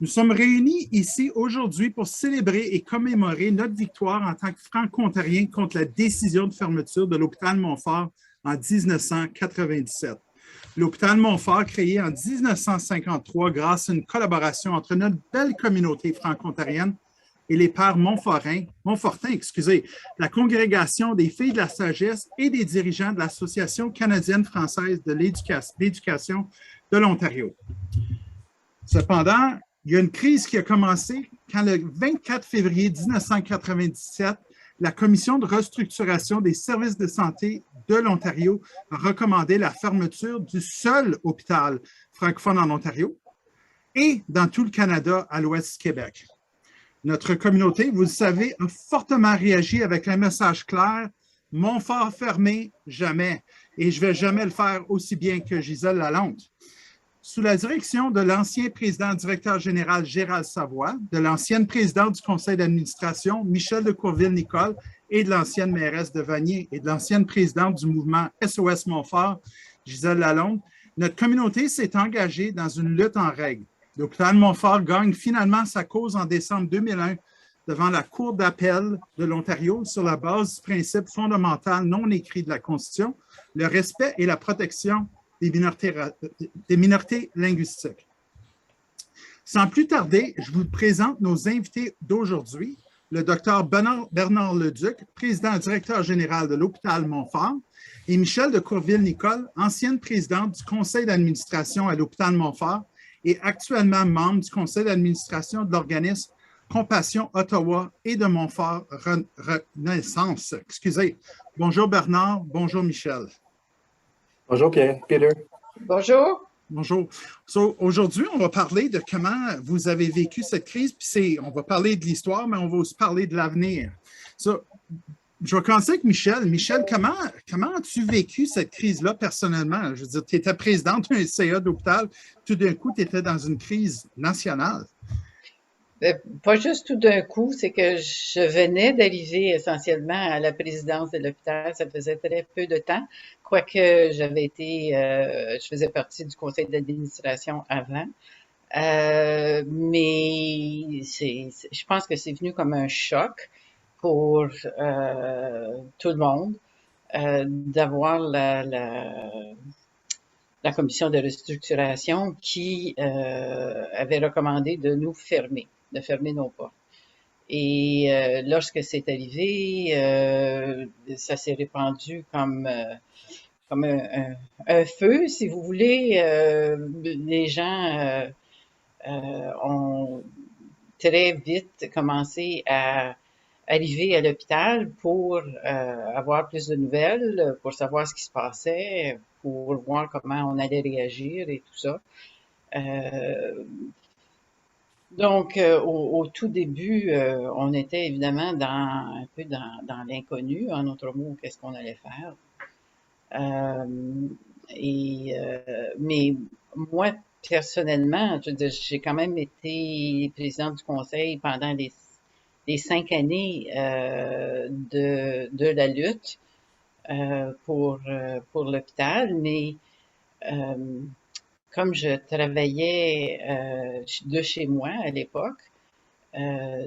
Nous sommes réunis ici aujourd'hui pour célébrer et commémorer notre victoire en tant que Franco-Ontariens contre la décision de fermeture de l'hôpital Montfort en 1997. L'hôpital Montfort, créé en 1953 grâce à une collaboration entre notre belle communauté franco-ontarienne et les pères Montfortins, la Congrégation des Filles de la Sagesse et des dirigeants de l'Association canadienne-française de l'éducation de l'Ontario. Cependant, il y a une crise qui a commencé quand le 24 février 1997, la Commission de restructuration des services de santé de l'Ontario a recommandé la fermeture du seul hôpital francophone en Ontario et dans tout le Canada à l'ouest du Québec. Notre communauté, vous le savez, a fortement réagi avec un message clair: Montfort fermé, jamais. Et je ne vais jamais le faire aussi bien que Gisèle Lalonde. Sous la direction de l'ancien président-directeur général Gérald Savoie, de l'ancienne présidente du conseil d'administration Michel de Courville-Nicole et de l'ancienne mairesse de Vanier et de l'ancienne présidente du mouvement SOS Montfort, Gisèle Lalonde, notre communauté s'est engagée dans une lutte en règle. L'hôpital Montfort gagne finalement sa cause en décembre 2001 devant la Cour d'appel de l'Ontario sur la base du principe fondamental non écrit de la Constitution, le respect et la protection des minorités linguistiques. Sans plus tarder, je vous présente nos invités d'aujourd'hui, le Dr Bernard Leduc, président et directeur général de l'hôpital Montfort, et Michel de Courville-Nicole, ancienne présidente du conseil d'administration à l'hôpital Montfort et actuellement membre du conseil d'administration de l'organisme Compassion Ottawa et de Montfort Renaissance. Excusez. Bonjour Bernard, bonjour Michel. Bonjour Peter. Bonjour. Bonjour. Aujourd'hui, on va parler de comment vous avez vécu cette crise. Puis on va parler de l'histoire, mais on va aussi parler de l'avenir. Je vais commencer avec Michel. Michel, comment as-tu vécu cette crise-là personnellement? Je veux dire, tu étais présidente d'un CA d'hôpital, tout d'un coup, tu étais dans une crise nationale. Pas juste tout d'un coup, c'est que je venais d'arriver essentiellement à la présidence de l'hôpital. Ça faisait très peu de temps, quoique je faisais partie du conseil d'administration avant. Mais je pense que c'est venu comme un choc pour tout le monde d'avoir la commission de restructuration qui avait recommandé de nous fermer, de fermer nos portes. Et lorsque c'est arrivé, ça s'est répandu comme un feu, si vous voulez. Les gens ont très vite commencé à arriver à l'hôpital pour avoir plus de nouvelles, pour savoir ce qui se passait, pour voir comment on allait réagir et tout ça. Donc, au tout début, on était évidemment un peu dans l'inconnu, en autre mot, qu'est-ce qu'on allait faire. Mais moi, personnellement, j'ai quand même été présidente du conseil pendant les 5 années de la lutte pour l'hôpital, mais comme je travaillais de chez moi à l'époque,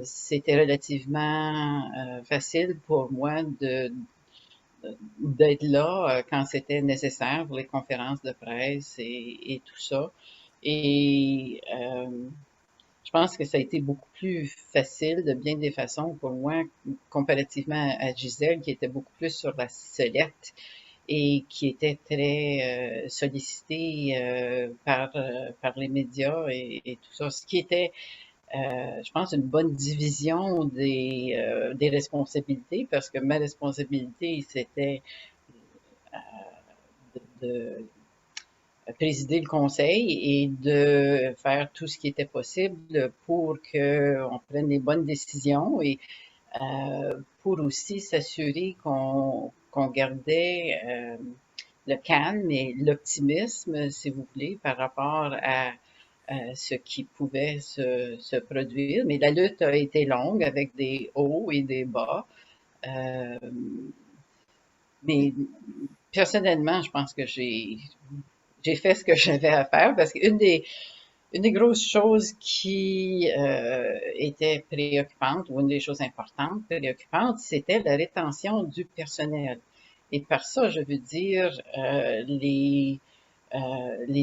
c'était relativement facile pour moi d'être là quand c'était nécessaire pour les conférences de presse et tout ça. Et je pense que ça a été beaucoup plus facile de bien des façons pour moi comparativement à Gisèle qui était beaucoup plus sur la sellette et qui était très sollicitée par les médias et tout ça. Ce qui était, je pense, une bonne division des responsabilités parce que ma responsabilité, c'était de présider le conseil et de faire tout ce qui était possible pour qu'on prenne les bonnes décisions et pour aussi s'assurer qu'on gardait le calme et l'optimisme, si vous voulez, par rapport à ce qui pouvait se produire. Mais la lutte a été longue avec des hauts et des bas. Mais personnellement, je pense que j'ai fait ce que j'avais à faire parce qu'une une des grosses choses qui était préoccupante, ou une des choses importantes, préoccupantes, c'était la rétention du personnel. Et par ça, je veux dire les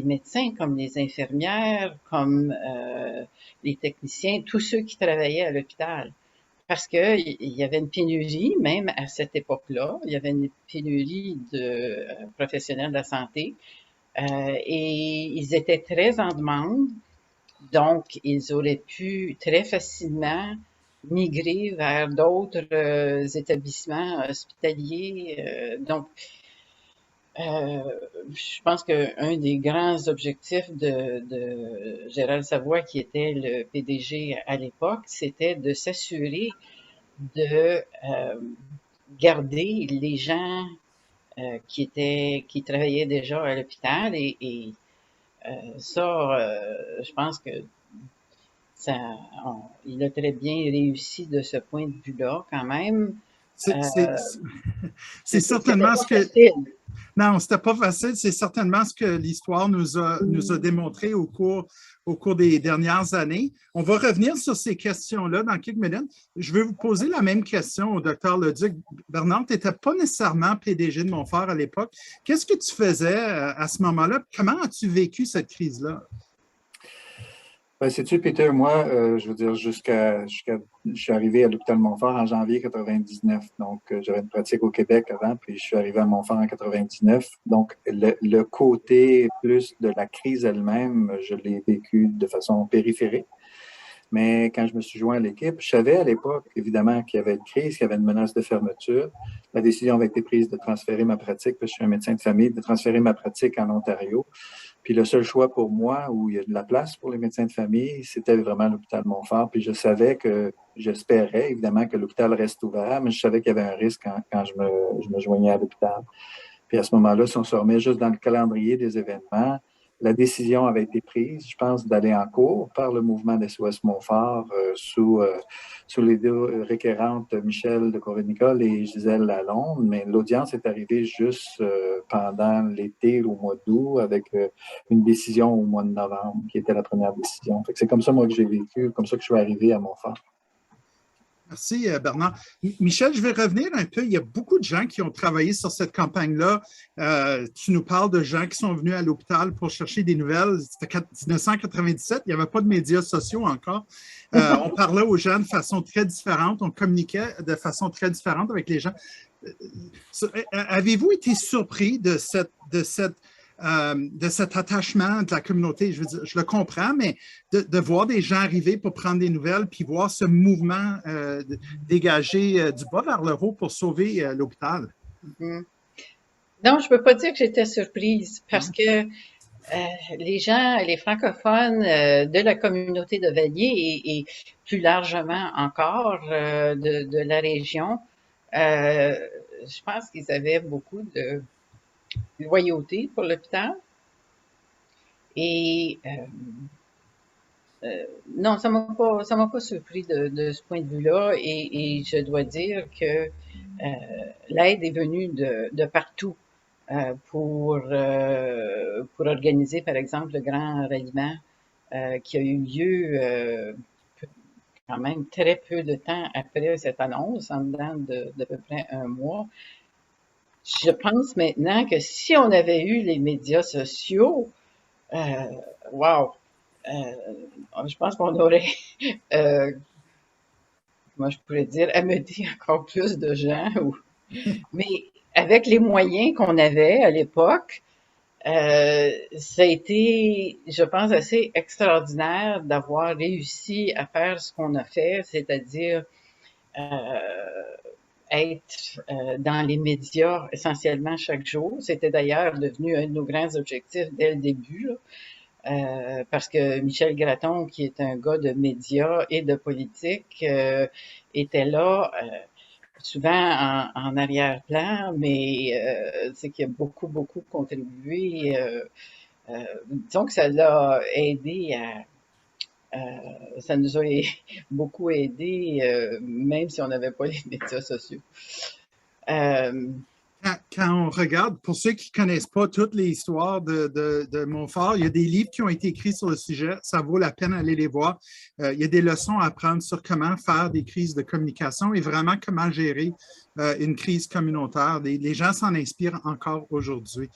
médecins, comme les infirmières, comme les techniciens, tous ceux qui travaillaient à l'hôpital. Parce qu'il y avait une pénurie, même à cette époque-là, il y avait une pénurie de professionnels de la santé et ils étaient très en demande, donc ils auraient pu très facilement migrer vers d'autres établissements hospitaliers. Euh, je pense qu'un des grands objectifs de Gérald Savoie, qui était le PDG à l'époque, c'était de s'assurer de garder les gens qui travaillaient déjà à l'hôpital je pense que ça, il a très bien réussi de ce point de vue-là quand même. C'est C'était certainement pas ce que... facile. Non, c'était pas facile. C'est certainement ce que l'histoire nous a démontré au cours des dernières années. On va revenir sur ces questions-là dans quelques minutes. Je vais vous poser la même question au docteur Leduc. Bernard, tu n'étais pas nécessairement PDG de Montfort à l'époque. Qu'est-ce que tu faisais à ce moment-là? Comment as-tu vécu cette crise-là? Ben, sais-tu, Peter, moi, je veux dire, je suis arrivé à l'hôpital Montfort en janvier 99. Donc, j'avais une pratique au Québec avant, puis je suis arrivé à Montfort en 99. Donc, le côté plus de la crise elle-même, je l'ai vécu de façon périphérique. Mais quand je me suis joint à l'équipe, je savais à l'époque, évidemment, qu'il y avait une crise, qu'il y avait une menace de fermeture. La décision avait été prise de transférer ma pratique, parce que je suis un médecin de famille, de transférer ma pratique en Ontario. Puis le seul choix pour moi, où il y a de la place pour les médecins de famille, c'était vraiment l'hôpital Montfort. Puis je savais j'espérais évidemment que l'hôpital reste ouvert, mais je savais qu'il y avait un risque quand je me joignais à l'hôpital. Puis à ce moment-là, si on se remet juste dans le calendrier des événements, la décision avait été prise, je pense, d'aller en cours par le mouvement d'SOS Montfort sous les deux requérantes Michel de Coré-Nicole et Gisèle Lalonde. Mais l'audience est arrivée juste pendant l'été, au mois d'août, avec une décision au mois de novembre, qui était la première décision. Fait que c'est comme ça, moi, que j'ai vécu, comme ça que je suis arrivé à Montfort. Merci, Bernard. Michel, je vais revenir un peu. Il y a beaucoup de gens qui ont travaillé sur cette campagne-là. Tu nous parles de gens qui sont venus à l'hôpital pour chercher des nouvelles. C'était 1997, il n'y avait pas de médias sociaux encore. On parlait aux gens de façon très différente, on communiquait de façon très différente avec les gens. Avez-vous été surpris de cet attachement de la communauté? Je veux dire, je le comprends, mais de voir des gens arriver pour prendre des nouvelles, puis voir ce mouvement dégager du bas vers le haut pour sauver l'hôpital. Mm-hmm. Non, je ne peux pas dire que j'étais surprise parce que les gens, les francophones de la communauté de Vanier et plus largement encore de la région, je pense qu'ils avaient beaucoup de loyauté pour l'hôpital. Et non, ça m'a pas surpris de ce point de vue-là. Et je dois dire que l'aide est venue de partout pour organiser, par exemple, le grand ralliement qui a eu lieu quand même très peu de temps après cette annonce, en dedans d'à peu près un mois. Je pense maintenant que si on avait eu les médias sociaux, wow, je pense qu'on aurait, moi je pourrais dire, amené encore plus de gens. Mais avec les moyens qu'on avait à l'époque, ça a été, je pense, assez extraordinaire d'avoir réussi à faire ce qu'on a fait, c'est-à-dire être dans les médias essentiellement chaque jour. C'était d'ailleurs devenu un de nos grands objectifs dès le début, là. Parce que Michel Gratton, qui est un gars de médias et de politique, était là souvent en arrière-plan, mais c'est qu'il a beaucoup, beaucoup contribué. Disons que ça l'a aidé ça nous a beaucoup aidé, même si on n'avait pas les médias sociaux. Quand on regarde, pour ceux qui ne connaissent pas toutes les histoires de Montfort, il y a des livres qui ont été écrits sur le sujet. Ça vaut la peine d'aller les voir. Il y a des leçons à apprendre sur comment faire des crises de communication et vraiment comment gérer une crise communautaire. Les gens s'en inspirent encore aujourd'hui.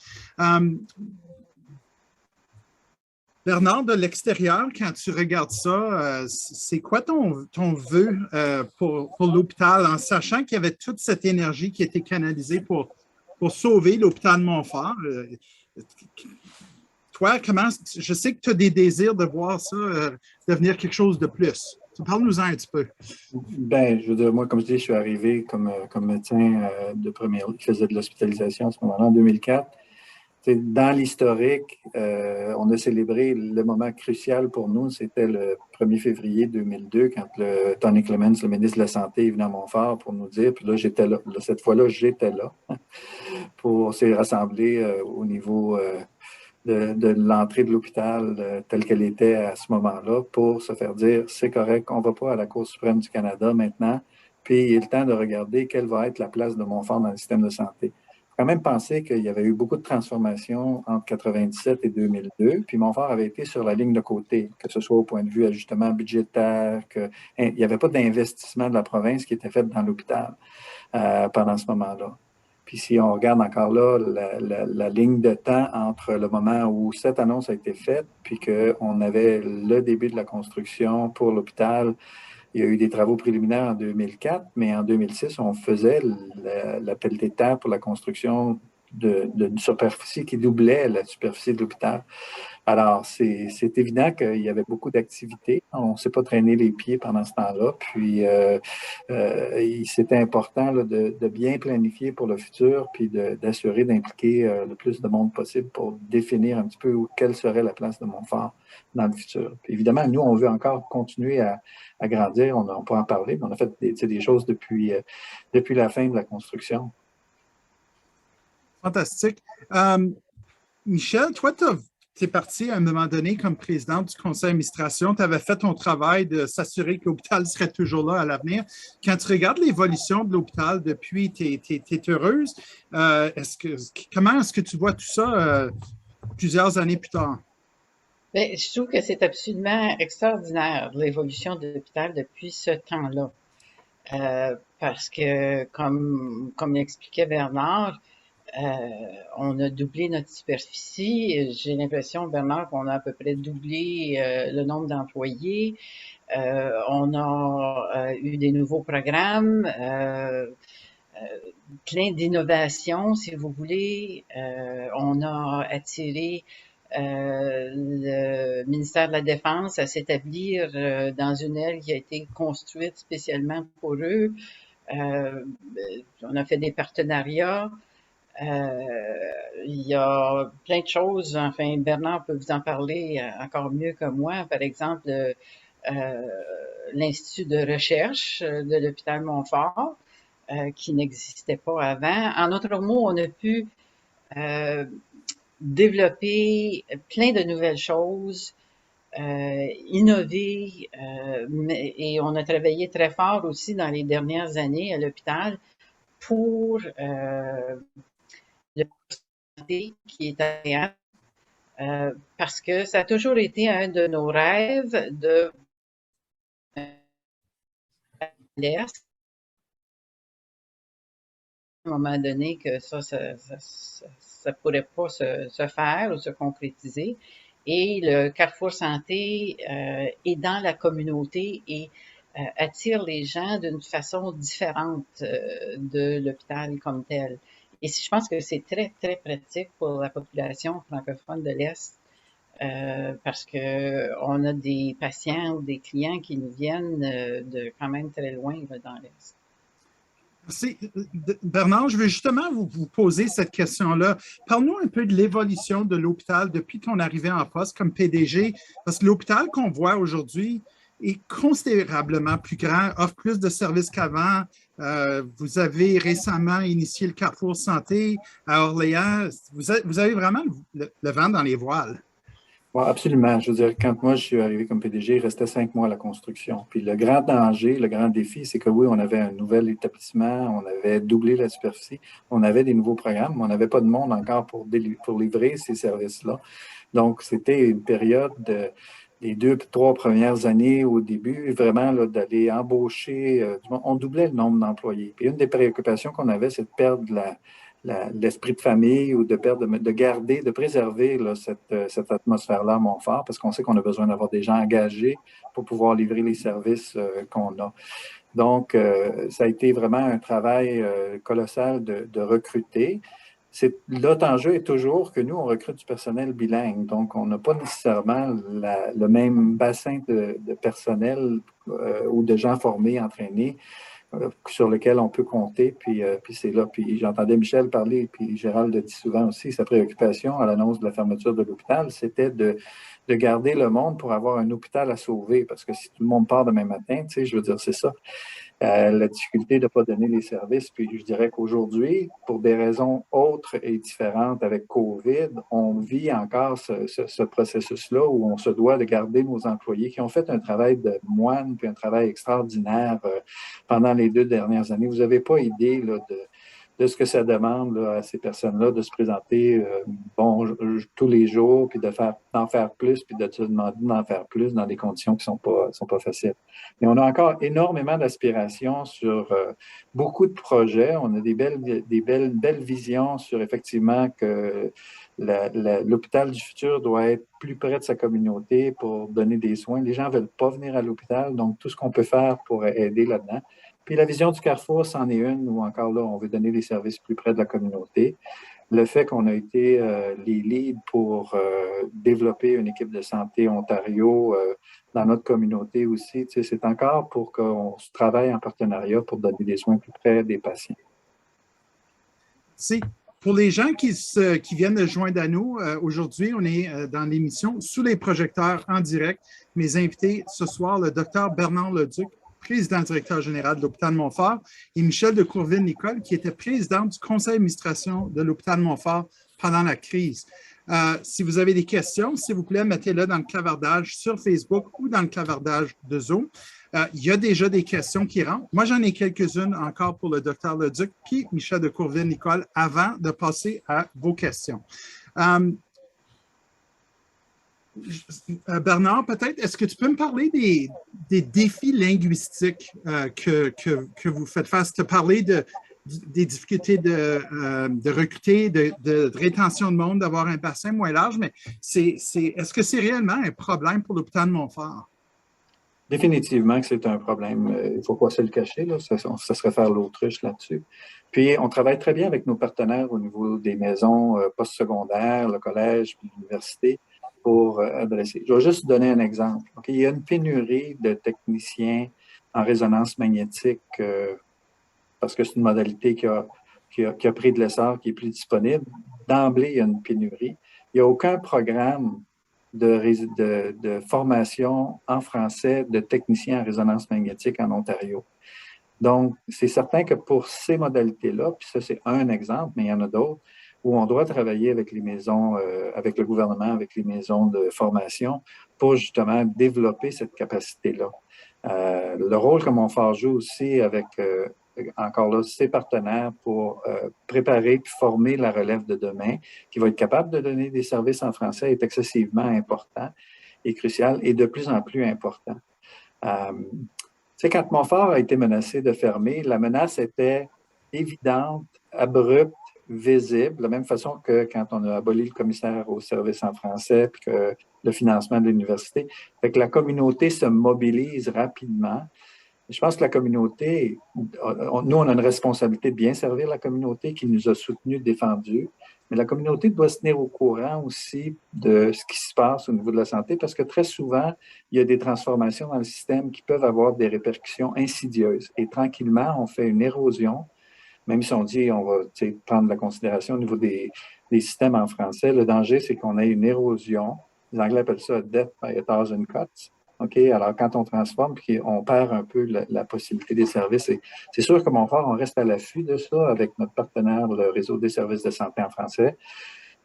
Bernard, de l'extérieur, quand tu regardes ça, c'est quoi ton vœu pour l'hôpital, en sachant qu'il y avait toute cette énergie qui était canalisée pour sauver l'hôpital Montfort? Toi, je sais que tu as des désirs de voir ça devenir quelque chose de plus. Parle-nous-en un petit peu. Ben, je veux dire, moi, comme je dis, je suis arrivé comme médecin de première, qui faisait de l'hospitalisation à ce moment-là, en 2004. Dans l'historique, on a célébré le moment crucial pour nous, c'était le 1er février 2002, quand Tony Clements, le ministre de la Santé, est venu à Montfort pour nous dire, puis là, j'étais là. Cette fois-là, j'étais là pour se rassembler au niveau de l'entrée de l'hôpital telle qu'elle était à ce moment-là pour se faire dire, c'est correct, on ne va pas à la Cour suprême du Canada maintenant, puis il est le temps de regarder quelle va être la place de Montfort dans le système de santé. Il faut quand même penser qu'il y avait eu beaucoup de transformations entre 1997 et 2002, puis Montfort avait été sur la ligne de côté, que ce soit au point de vue ajustement budgétaire, il n'y avait pas d'investissement de la province qui était fait dans l'hôpital pendant ce moment-là. Puis si on regarde encore là la ligne de temps entre le moment où cette annonce a été faite, puis qu'on avait le début de la construction pour l'hôpital. Il y a eu des travaux préliminaires en 2004, mais en 2006, on faisait l'appel des terres pour la construction d'une superficie qui doublait la superficie de l'hôpital. Alors, c'est évident qu'il y avait beaucoup d'activités. On ne s'est pas traîné les pieds pendant ce temps-là. Puis, c'était important là, de bien planifier pour le futur, puis d'assurer d'impliquer le plus de monde possible pour définir un petit peu quelle serait la place de Montfort dans le futur. Puis, évidemment, nous, on veut encore continuer à grandir. On peut en parler, mais on a fait des choses depuis la fin de la construction. Fantastique. Michel, toi, tu es parti à un moment donné comme président du conseil d'administration. Tu avais fait ton travail de s'assurer que l'hôpital serait toujours là à l'avenir. Quand tu regardes l'évolution de l'hôpital depuis, tu es heureuse. Comment est-ce que tu vois tout ça plusieurs années plus tard? Bien, je trouve que c'est absolument extraordinaire, l'évolution de l'hôpital depuis ce temps-là. Parce que, comme l'expliquait Bernard, on a doublé notre superficie. J'ai l'impression, Bernard, qu'on a à peu près doublé le nombre d'employés. On a eu des nouveaux programmes, plein d'innovations, si vous voulez. On a attiré le ministère de la Défense à s'établir dans une aile qui a été construite spécialement pour eux. On a fait des partenariats. Il y a plein de choses, enfin Bernard peut vous en parler encore mieux que moi. Par exemple, l'Institut de recherche de l'hôpital Montfort, qui n'existait pas avant. En d'autres mots, on a pu développer plein de nouvelles choses, innover, et on a travaillé très fort aussi dans les dernières années à l'hôpital pour le santé qui est agréable, parce que ça a toujours été un de nos rêves de l'Est. À un moment donné que ça pourrait pas se faire ou se concrétiser. Et le Carrefour Santé est dans la communauté et attire les gens d'une façon différente de l'hôpital comme tel. Et je pense que c'est très, très pratique pour la population francophone de l'Est parce qu'on a des patients ou des clients qui nous viennent de quand même très loin là, dans l'Est. Merci. Bernard, je vais justement vous poser cette question-là. Parle-nous un peu de l'évolution de l'hôpital depuis ton arrivée en poste comme PDG, parce que l'hôpital qu'on voit aujourd'hui est considérablement plus grand, offre plus de services qu'avant. Vous avez récemment initié le Carrefour Santé à Orléans. Vous avez vraiment le vent dans les voiles. Ouais, absolument. Je veux dire, quand moi je suis arrivé comme PDG, il restait 5 mois à la construction. Puis le grand danger, le grand défi, c'est que oui, on avait un nouvel établissement, on avait doublé la superficie, on avait des nouveaux programmes, mais on n'avait pas de monde encore pour livrer ces services-là. Donc, c'était une période les 2, 3 premières années au début, vraiment là, d'aller embaucher du monde. On doublait le nombre d'employés. Puis une des préoccupations qu'on avait, c'est de perdre l'esprit de famille ou de perdre, de garder, de préserver là, cette atmosphère-là à Montfort, parce qu'on sait qu'on a besoin d'avoir des gens engagés pour pouvoir livrer les services qu'on a. Donc, ça a été vraiment un travail colossal de recruter. L'autre enjeu est toujours que nous, on recrute du personnel bilingue. Donc, on n'a pas nécessairement le même bassin de personnel ou de gens formés, entraînés sur lequel on peut compter. Puis c'est là. Puis j'entendais Michel parler, puis Gérald le dit souvent aussi, sa préoccupation à l'annonce de la fermeture de l'hôpital, c'était de garder le monde pour avoir un hôpital à sauver. Parce que si tout le monde part demain matin, tu sais, je veux dire, c'est ça. La difficulté de ne pas donner les services. Puis je dirais qu'aujourd'hui, pour des raisons autres et différentes avec COVID, on vit encore ce processus-là où on se doit de garder nos employés qui ont fait un travail de moine puis un travail extraordinaire pendant les 2 dernières années. Vous n'avez pas idée là, de ce que ça demande là, à ces personnes-là de se présenter tous les jours, puis d'en faire plus, puis de se demander d'en faire plus dans des conditions qui sont pas faciles. Mais on a encore énormément d'aspirations sur beaucoup de projets. On a des belles visions sur effectivement que l'hôpital du futur doit être plus près de sa communauté pour donner des soins. Les gens ne veulent pas venir à l'hôpital, donc tout ce qu'on peut faire pour aider là-dedans. Puis la vision du Carrefour, c'en est une où encore là, on veut donner des services plus près de la communauté. Le fait qu'on a été les leads pour développer une équipe de santé Ontario dans notre communauté aussi, tu sais, c'est encore pour qu'on se travaille en partenariat pour donner des soins plus près des patients. C'est pour les gens qui viennent de joindre à nous, aujourd'hui, on est dans l'émission Sous les projecteurs en direct. Mes invités ce soir, le docteur Bernard Leduc, président directeur général de l'Hôpital de Montfort, et Michel de Courville-Nicole, qui était président du conseil d'administration de l'Hôpital de Montfort pendant la crise. Si vous avez des questions, s'il vous plaît, mettez-le dans le clavardage sur Facebook ou dans le clavardage de Zoom. Il y a déjà des questions qui rentrent. Moi, j'en ai quelques-unes encore pour le docteur Leduc puis Michel de Courville-Nicole avant de passer à vos questions. Bernard, peut-être, est-ce que tu peux me parler des défis linguistiques que vous faites face? Tu as parlé des difficultés de recruter, de rétention de monde, d'avoir un bassin moins large, mais est-ce que c'est réellement un problème pour l'hôpital de Montfort? Définitivement que c'est un problème. Il ne faut pas se le cacher, là. Ça serait faire l'autruche là-dessus. Puis, on travaille très bien avec nos partenaires au niveau des maisons postsecondaires, le collège, puis l'université, pour adresser. Je vais juste donner un exemple. Okay? Il y a une pénurie de techniciens en résonance magnétique parce que c'est une modalité qui a pris de l'essor, qui est plus disponible. D'emblée, il y a une pénurie. Il n'y a aucun programme de formation en français de techniciens en résonance magnétique en Ontario. Donc, c'est certain que pour ces modalités-là, puis ça, c'est un exemple, mais il y en a d'autres, où on doit travailler avec les maisons, avec le gouvernement, avec les maisons de formation pour justement développer cette capacité-là. Le rôle que Montfort joue aussi avec, encore là, ses partenaires pour préparer et former la relève de demain, qui va être capable de donner des services en français, est excessivement important et crucial et de plus en plus important. Tu sais, quand Montfort a été menacé de fermer, la menace était évidente, abrupte, visible, de la même façon que quand on a aboli le commissaire aux services en français puis que le financement de l'université. Fait que la communauté se mobilise rapidement. Je pense que la communauté, nous, on a une responsabilité de bien servir la communauté qui nous a soutenus, défendus, mais la communauté doit se tenir au courant aussi de ce qui se passe au niveau de la santé parce que très souvent, il y a des transformations dans le système qui peuvent avoir des répercussions insidieuses. Et tranquillement, on fait une érosion, même si on dit on va prendre la considération au niveau des systèmes en français. Le danger, c'est qu'on ait une érosion. Les Anglais appellent ça « death by a thousand cuts ». OK? Alors, quand on transforme, puis on perd un peu la possibilité des services, c'est sûr que Montfort, on reste à l'affût de ça avec notre partenaire, le Réseau des services de santé en français.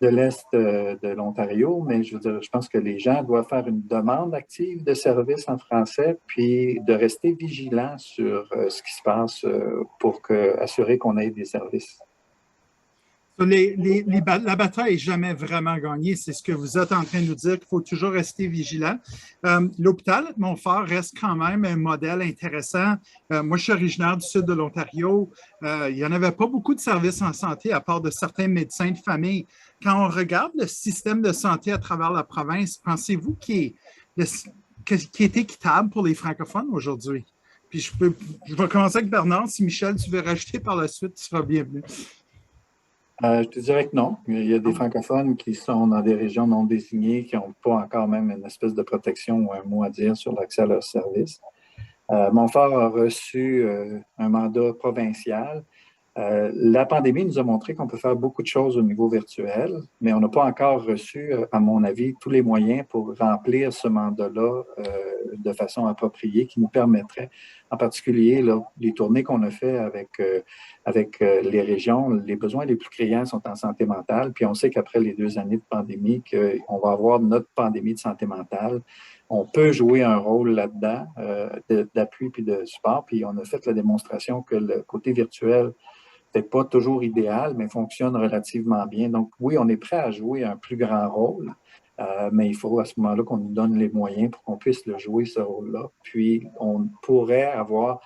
de l'Est de l'Ontario, mais je veux dire, je pense que les gens doivent faire une demande active de services en français, puis de rester vigilants sur ce qui se passe pour assurer qu'on ait des services. La bataille n'est jamais vraiment gagnée. C'est ce que vous êtes en train de nous dire, qu'il faut toujours rester vigilant. L'hôpital Montfort reste quand même un modèle intéressant. Moi, je suis originaire du sud de l'Ontario. Il n'y en avait pas beaucoup de services en santé à part de certains médecins de famille. Quand on regarde le système de santé à travers la province, pensez-vous qu'il est équitable pour les francophones aujourd'hui? Puis je vais commencer avec Bernard. Si Michel, tu veux rajouter par la suite, tu seras bienvenu. Je te dirais que non. Il y a des francophones qui sont dans des régions non désignées, qui n'ont pas encore même une espèce de protection ou un mot à dire sur l'accès à leurs services. Montfort a reçu un mandat provincial. La pandémie nous a montré qu'on peut faire beaucoup de choses au niveau virtuel, mais on n'a pas encore reçu, à mon avis, tous les moyens pour remplir ce mandat-là de façon appropriée qui nous permettrait, en particulier, là, les tournées qu'on a fait avec les régions, les besoins les plus criants sont en santé mentale, puis on sait qu'après les 2 années de pandémie, qu'on va avoir notre pandémie de santé mentale. On peut jouer un rôle là-dedans, d'appui puis de support, puis on a fait la démonstration que le côté virtuel peut-être pas toujours idéal, mais fonctionne relativement bien. Donc, oui, on est prêt à jouer un plus grand rôle, mais il faut à ce moment-là qu'on nous donne les moyens pour qu'on puisse le jouer, ce rôle-là. Puis, on pourrait avoir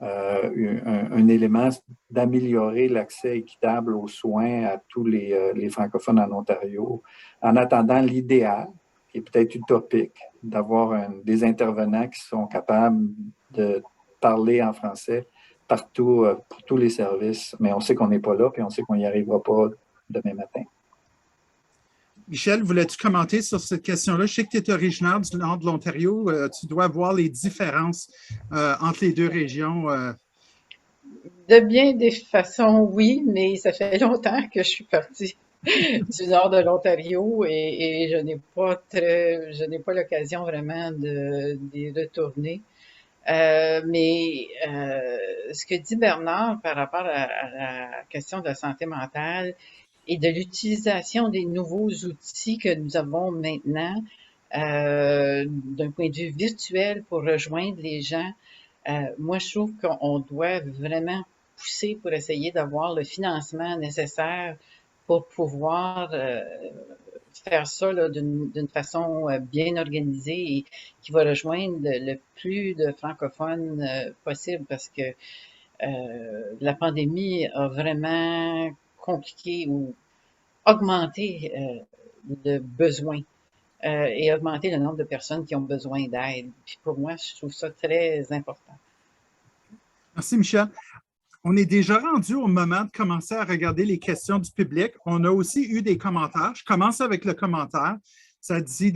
un élément d'améliorer l'accès équitable aux soins à tous les francophones en Ontario, en attendant l'idéal, qui est peut-être utopique, d'avoir des intervenants qui sont capables de parler en français partout, pour tous les services, mais on sait qu'on n'est pas là, puis on sait qu'on n'y arrivera pas demain matin. Michel, voulais-tu commenter sur cette question-là? Je sais que tu es originaire du nord de l'Ontario. Tu dois voir les différences entre les deux régions. De bien des façons, oui, mais ça fait longtemps que je suis partie du nord de l'Ontario et je n'ai pas l'occasion vraiment d'y retourner. Ce que dit Bernard par rapport à la question de la santé mentale et de l'utilisation des nouveaux outils que nous avons maintenant, d'un point de vue virtuel pour rejoindre les gens, moi, je trouve qu'on doit vraiment pousser pour essayer d'avoir le financement nécessaire pour pouvoir faire ça d'une façon bien organisée et qui va rejoindre le plus de francophones possible parce que la pandémie a vraiment compliqué ou augmenté le besoin et augmenté le nombre de personnes qui ont besoin d'aide. Puis pour moi, je trouve ça très important. Merci, Michel. On est déjà rendu au moment de commencer à regarder les questions du public. On a aussi eu des commentaires. Je commence avec le commentaire. Ça dit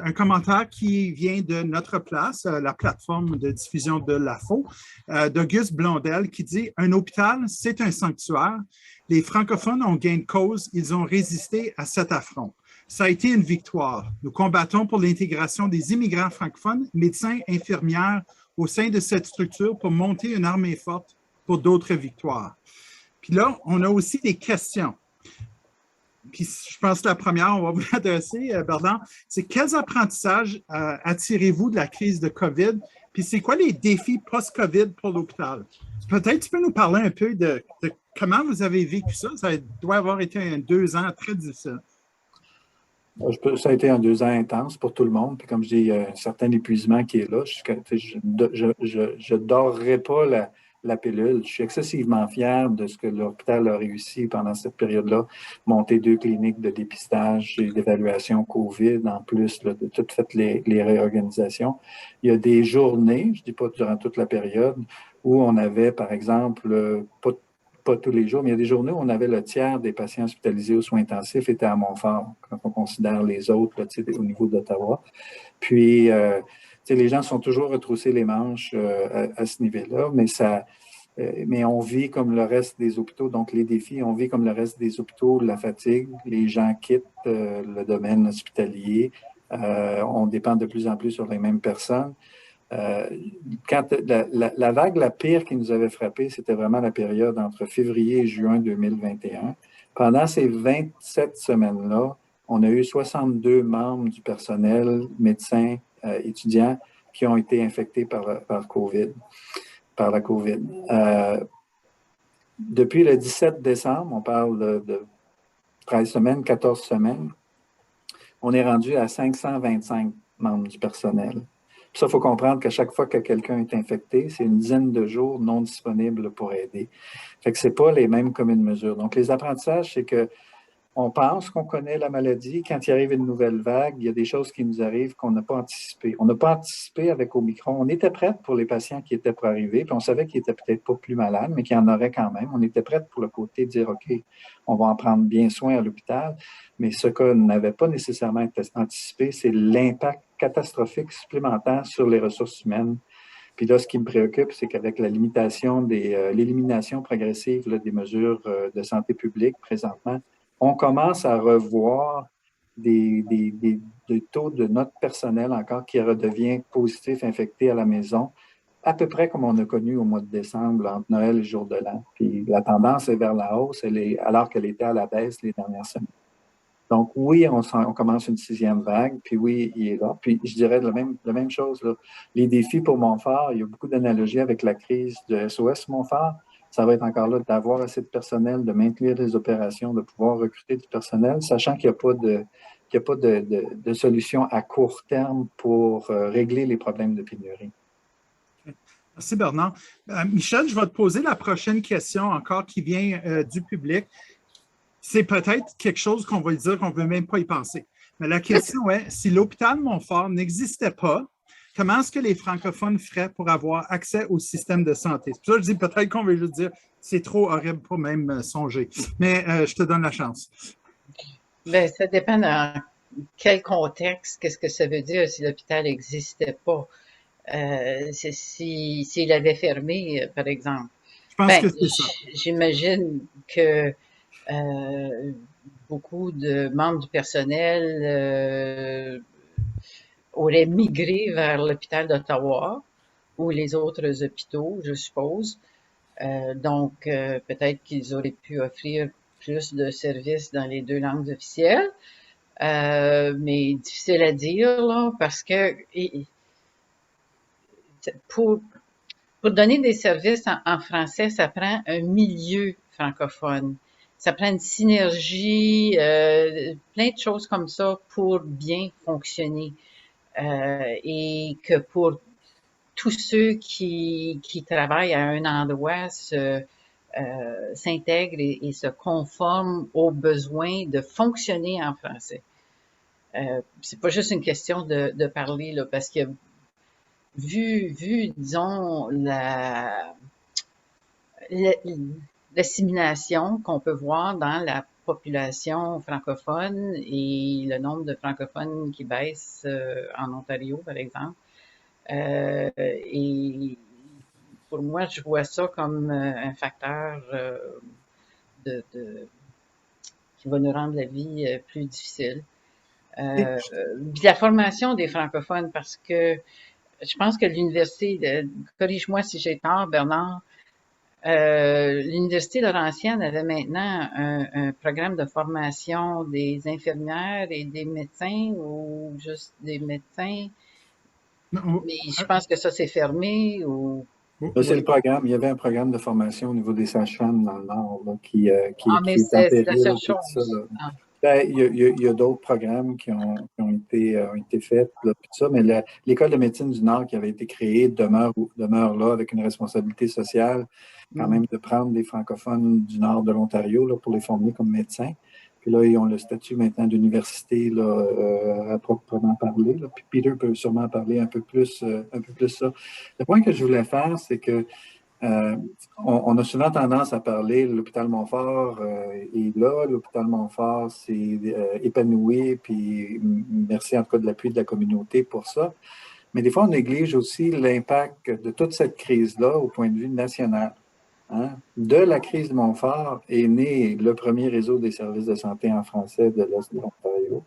un commentaire qui vient de Notre Place, la plateforme de diffusion de l'AFO, d'Auguste Blondel, qui dit « Un hôpital, c'est un sanctuaire. Les francophones ont gain de cause. Ils ont résisté à cet affront. Ça a été une victoire. Nous combattons pour l'intégration des immigrants francophones, médecins, infirmières, au sein de cette structure pour monter une armée forte pour d'autres victoires. » Puis là, on a aussi des questions. Puis je pense que la première, on va vous l'adresser, Bernard, c'est quels apprentissages attirez-vous de la crise de COVID? Puis c'est quoi les défis post-COVID pour l'hôpital? Peut-être tu peux nous parler un peu de comment vous avez vécu ça. Ça doit avoir été 2 ans très difficiles. Ça a été 2 ans intense pour tout le monde. Puis comme je dis, il y a un certain épuisement qui est là. Je ne dorerai pas la pilule. Je suis excessivement fier de ce que l'hôpital a réussi pendant cette période-là. Monter 2 cliniques de dépistage et d'évaluation COVID, en plus là, de toutes faites les réorganisations. Il y a des journées, je ne dis pas durant toute la période, où on avait, par exemple, pas tous les jours, mais il y a des journées où on avait le tiers des patients hospitalisés aux soins intensifs étaient à Montfort, quand on considère les autres là, au niveau d'Ottawa. Puis, les gens sont toujours retroussés les manches à ce niveau-là, mais on vit comme le reste des hôpitaux. Donc, les défis, on vit comme le reste des hôpitaux, la fatigue, les gens quittent le domaine hospitalier, on dépend de plus en plus sur les mêmes personnes. Quand la vague la pire qui nous avait frappé, c'était vraiment la période entre février et juin 2021. Pendant ces 27 semaines-là, on a eu 62 membres du personnel, médecins, étudiants, qui ont été infectés par la COVID. Depuis le 17 décembre, on parle de 13 semaines, 14 semaines, on est rendu à 525 membres du personnel. Puis ça, il faut comprendre qu'à chaque fois que quelqu'un est infecté, c'est une dizaine de jours non disponibles pour aider. Fait que ce n'est pas les mêmes communes mesures. Donc, les apprentissages, c'est que on pense qu'on connaît la maladie. Quand il arrive une nouvelle vague, il y a des choses qui nous arrivent qu'on n'a pas anticipées. On n'a pas anticipé avec Omicron. On était prête pour les patients qui étaient pour arriver, puis on savait qu'ils n'étaient peut-être pas plus malades, mais qu'il y en aurait quand même. On était prête pour le côté de dire, OK, on va en prendre bien soin à l'hôpital. Mais ce qu'on n'avait pas nécessairement anticipé, c'est l'impact catastrophique supplémentaire sur les ressources humaines. Puis là, ce qui me préoccupe, c'est qu'avec la limitation l'élimination progressive des mesures de santé publique présentement, on commence à revoir des taux de notre personnel encore qui redevient positif, infecté à la maison, à peu près comme on a connu au mois de décembre, entre Noël et le jour de l'an. Puis la tendance est vers la hausse, alors qu'elle était à la baisse les dernières semaines. Donc oui, on commence une 6e vague, puis oui, il est là. Puis je dirais la même chose, là. Les défis pour Montfort, il y a beaucoup d'analogies avec la crise de SOS Montfort. Ça va être encore là d'avoir assez de personnel, de maintenir les opérations, de pouvoir recruter du personnel, sachant qu'il n'y a pas de solution à court terme pour régler les problèmes de pénurie. Merci, Bernard. Michel, je vais te poser la prochaine question encore qui vient du public. C'est peut-être quelque chose qu'on va dire qu'on ne veut même pas y penser. Mais la question est, si l'hôpital Montfort n'existait pas, comment est-ce que les francophones feraient pour avoir accès au système de santé? C'est pour ça que je dis peut-être qu'on veut juste dire c'est trop horrible pour même songer. Mais je te donne la chance. Bien, ça dépend dans quel contexte, qu'est-ce que ça veut dire si l'hôpital n'existait pas. S'il avait fermé, par exemple. Je pense que c'est ça. J'imagine que beaucoup de membres du personnel auraient migré vers l'hôpital d'Ottawa ou les autres hôpitaux, je suppose. Donc, peut-être qu'ils auraient pu offrir plus de services dans les 2 langues officielles. Mais difficile à dire, là, parce que pour donner des services en français, ça prend un milieu francophone. Ça prend une synergie, plein de choses comme ça pour bien fonctionner. Et que pour tous ceux qui travaillent à un endroit s'intègrent et se conforment aux besoins de fonctionner en français. C'est pas juste une question de parler, là, parce que vu, disons, l'assimilation qu'on peut voir dans la population francophone et le nombre de francophones qui baisse en Ontario, par exemple. Et pour moi, je vois ça comme un facteur qui va nous rendre la vie plus difficile. La formation des francophones, parce que je pense que l'université, corrige-moi si j'ai tort, Bernard, l'université Laurentienne avait maintenant un programme de formation des infirmières et des médecins ou juste des médecins. Mais je pense que ça c'est fermé ou. C'est le programme. Il y avait un programme de formation au niveau des sages-femmes dans le Nord là, qui est c'est la seule chose. Ben, il y a d'autres programmes qui ont été faits, là, tout ça, mais l'École de médecine du Nord qui avait été créée demeure là avec une responsabilité sociale, quand même, de prendre des francophones du Nord de l'Ontario là, pour les former comme médecins. Puis là, ils ont le statut maintenant d'université à proprement parler. Là. Puis Peter peut sûrement parler un peu plus ça. Le point que je voulais faire, c'est que on a souvent tendance à parler de l'hôpital Montfort et là, l'hôpital Montfort s'est épanoui, puis merci en tout cas de l'appui de la communauté pour ça. Mais des fois, on néglige aussi l'impact de toute cette crise-là au point de vue national. Hein? De la crise de Montfort est né le premier réseau des services de santé en français de l'Est de l'Ontario.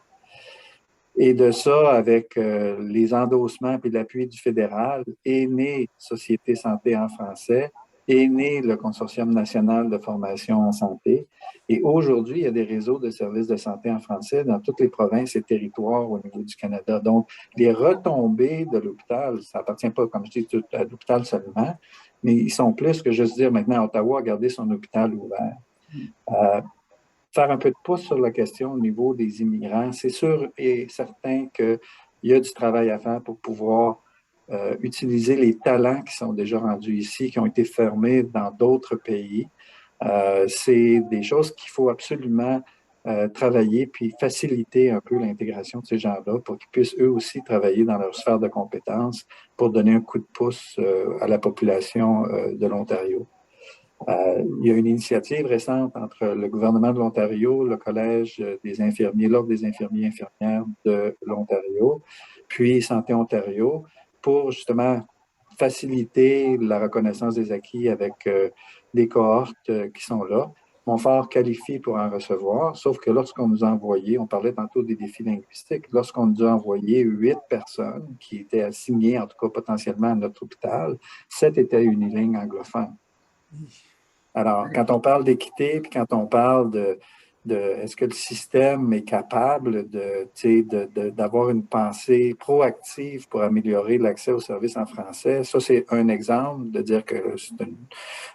Et de ça, avec les endossements et l'appui du fédéral, est née Société Santé en français, est né le Consortium national de formation en santé. Et aujourd'hui, il y a des réseaux de services de santé en français dans toutes les provinces et territoires au niveau du Canada. Donc, les retombées de l'hôpital, ça n'appartient pas, comme je dis, à l'hôpital seulement, mais ils sont plus que juste dire maintenant Ottawa a gardé son hôpital ouvert. Faire un peu de pouce sur la question au niveau des immigrants, c'est sûr et certain qu'il y a du travail à faire pour pouvoir utiliser les talents qui sont déjà rendus ici, qui ont été fermés dans d'autres pays. C'est des choses qu'il faut absolument travailler puis faciliter un peu l'intégration de ces gens-là pour qu'ils puissent eux aussi travailler dans leur sphère de compétences pour donner un coup de pouce à la population de l'Ontario. Il y a une initiative récente entre le gouvernement de l'Ontario, le Collège des infirmiers, l'Ordre des infirmiers et infirmières de l'Ontario, puis Santé Ontario, pour justement faciliter la reconnaissance des acquis avec des cohortes qui sont là. Montfort qualifie pour en recevoir, sauf que lorsqu'on nous a envoyé, on parlait tantôt des défis linguistiques, lorsqu'on nous a envoyé 8 personnes qui étaient assignées, en tout cas potentiellement à notre hôpital, 7 étaient unilingues anglophones. Alors, quand on parle d'équité, puis quand on parle de est-ce que le système est capable d'avoir une pensée proactive pour améliorer l'accès aux services en français, ça, c'est un exemple de dire que c'est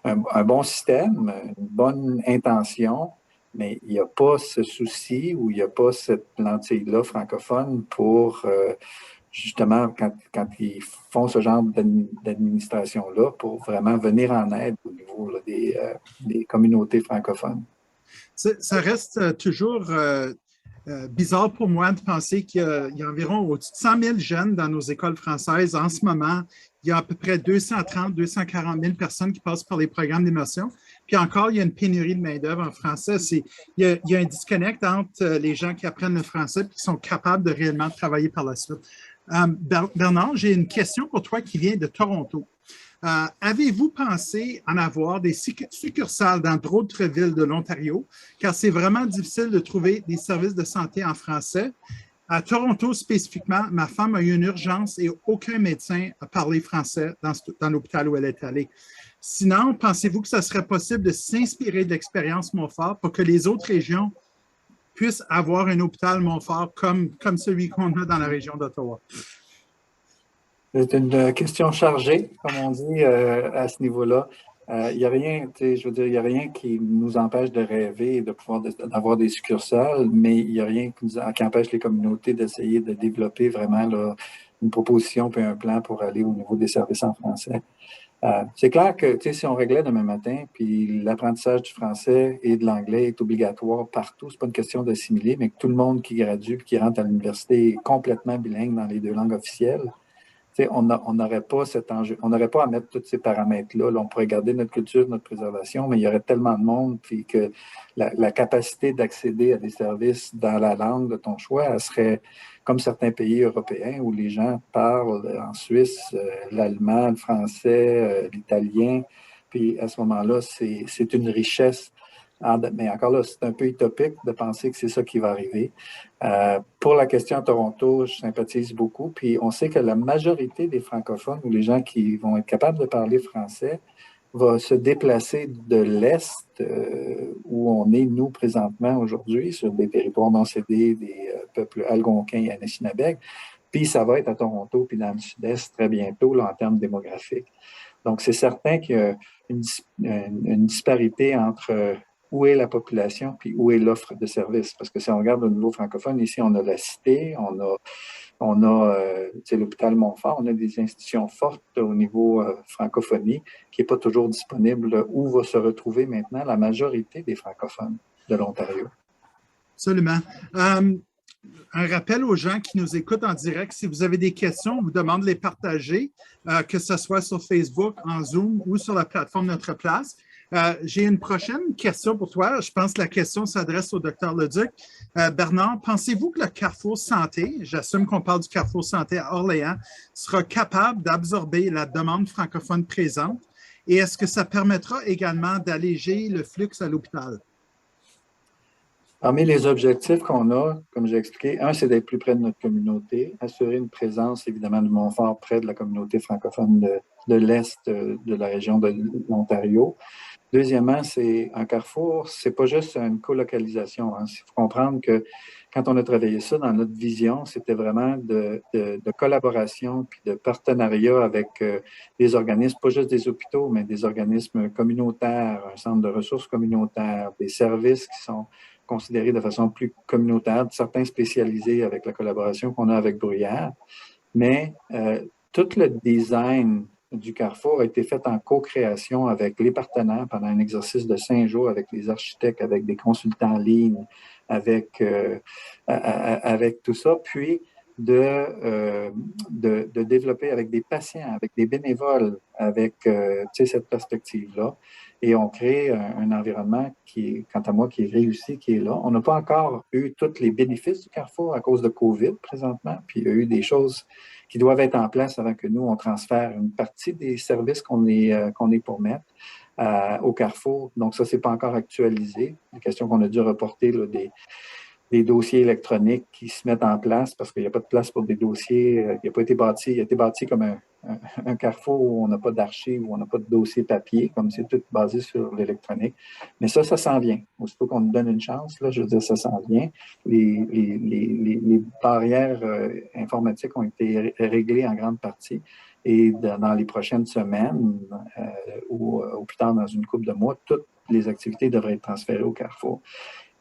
un bon système, une bonne intention, mais il n'y a pas ce souci ou il n'y a pas cette lentille-là francophone pour justement, quand ils font ce genre d'administration-là, pour vraiment venir en aide au niveau là, des communautés francophones. Ça reste toujours bizarre pour moi de penser qu'il y a environ au-dessus de 100 000 jeunes dans nos écoles françaises. En ce moment, il y a à peu près 230 240 000 personnes qui passent par les programmes d'immersion. Puis encore, il y a une pénurie de main-d'œuvre en français. Il y a un disconnect entre les gens qui apprennent le français et qui sont capables de réellement travailler par la suite. Bernard, j'ai une question pour toi qui vient de Toronto. Avez-vous pensé en avoir des succursales dans d'autres villes de l'Ontario? Car c'est vraiment difficile de trouver des services de santé en français. À Toronto spécifiquement, ma femme a eu une urgence et aucun médecin a parlé français dans l'hôpital où elle est allée. Sinon, pensez-vous que ça serait possible de s'inspirer de l'expérience Montfort pour que les autres régions puissent avoir un hôpital Montfort comme celui qu'on a dans la région d'Ottawa? C'est une question chargée, comme on dit, à ce niveau-là. Il n'y a rien, je veux dire, il n'y a rien qui nous empêche de rêver et de pouvoir d'avoir des succursales, mais il n'y a rien qui empêche les communautés d'essayer de développer vraiment là, une proposition puis un plan pour aller au niveau des services en français. C'est clair que si on réglait demain matin, puis l'apprentissage du français et de l'anglais est obligatoire partout, c'est pas une question d'assimiler, mais que tout le monde qui gradue puis qui rentre à l'université est complètement bilingue dans les 2 langues officielles, on n'aurait pas cet enjeu, on n'aurait pas à mettre tous ces paramètres-là. Là, on pourrait garder notre culture, notre préservation, mais il y aurait tellement de monde, puis que la capacité d'accéder à des services dans la langue de ton choix, elle serait comme certains pays européens où les gens parlent en Suisse l'allemand, le français, l'italien. Puis à ce moment-là, c'est une richesse. Mais encore là, c'est un peu utopique de penser que c'est ça qui va arriver. Pour la question à Toronto, je sympathise beaucoup. Puis on sait que la majorité des francophones ou les gens qui vont être capables de parler français va se déplacer de l'Est, où on est, nous, présentement, aujourd'hui, sur des territoires non cédés, des peuples algonquins et anishinabeg. Puis ça va être à Toronto, puis dans le Sud-Est très bientôt, là, en termes démographiques. Donc, c'est certain qu'il y a une disparité entre où est la population puis où est l'offre de services. Parce que si on regarde au niveau francophone, ici, on a la Cité, on a l'hôpital Montfort, on a des institutions fortes au niveau francophonie qui n'est pas toujours disponible où va se retrouver maintenant la majorité des francophones de l'Ontario. Absolument. Un rappel aux gens qui nous écoutent en direct, si vous avez des questions, on vous demande de les partager, que ce soit sur Facebook, en Zoom ou sur la plateforme Notre Place. J'ai une prochaine question pour toi. Je pense que la question s'adresse au Dr Leduc. Bernard, pensez-vous que le Carrefour Santé, j'assume qu'on parle du Carrefour Santé à Orléans, sera capable d'absorber la demande francophone présente? Et est-ce que ça permettra également d'alléger le flux à l'hôpital? Parmi les objectifs qu'on a, comme j'ai expliqué, un, c'est d'être plus près de notre communauté, assurer une présence, évidemment, du Montfort près de la communauté francophone de l'Est de la région de l'Ontario. Deuxièmement, c'est un carrefour, c'est pas juste une colocalisation. Il faut comprendre que quand on a travaillé ça dans notre vision, c'était vraiment de collaboration puis de partenariat avec des organismes, pas juste des hôpitaux, mais des organismes communautaires, un centre de ressources communautaires, des services qui sont considérés de façon plus communautaire, certains spécialisés avec la collaboration qu'on a avec Bruyère. Mais tout le design du Carrefour a été fait en co-création avec les partenaires pendant un exercice de 5 jours avec les architectes, avec des consultants en ligne, avec tout ça, puis de développer avec des patients, avec des bénévoles, avec cette perspective-là. Et on crée un environnement qui est, quant à moi, qui est réussi, qui est là. On n'a pas encore eu tous les bénéfices du Carrefour à cause de COVID présentement, puis il y a eu des choses qui doivent être en place avant que nous, on transfère une partie des services qu'on est pour mettre au Carrefour. Donc, ça, c'est pas encore actualisé. Une question qu'on a dû reporter là, des dossiers électroniques qui se mettent en place parce qu'il n'y a pas de place pour des dossiers. Il n'a pas été bâti. Il a été bâti comme un carrefour où on n'a pas d'archives, où on n'a pas de dossier papier, comme c'est tout basé sur l'électronique. Mais ça s'en vient. Aussitôt qu'on nous donne une chance, là, je veux dire, ça s'en vient. Les barrières informatiques ont été réglées en grande partie. Et dans les prochaines semaines, ou au plus tard dans une couple de mois, toutes les activités devraient être transférées au Carrefour.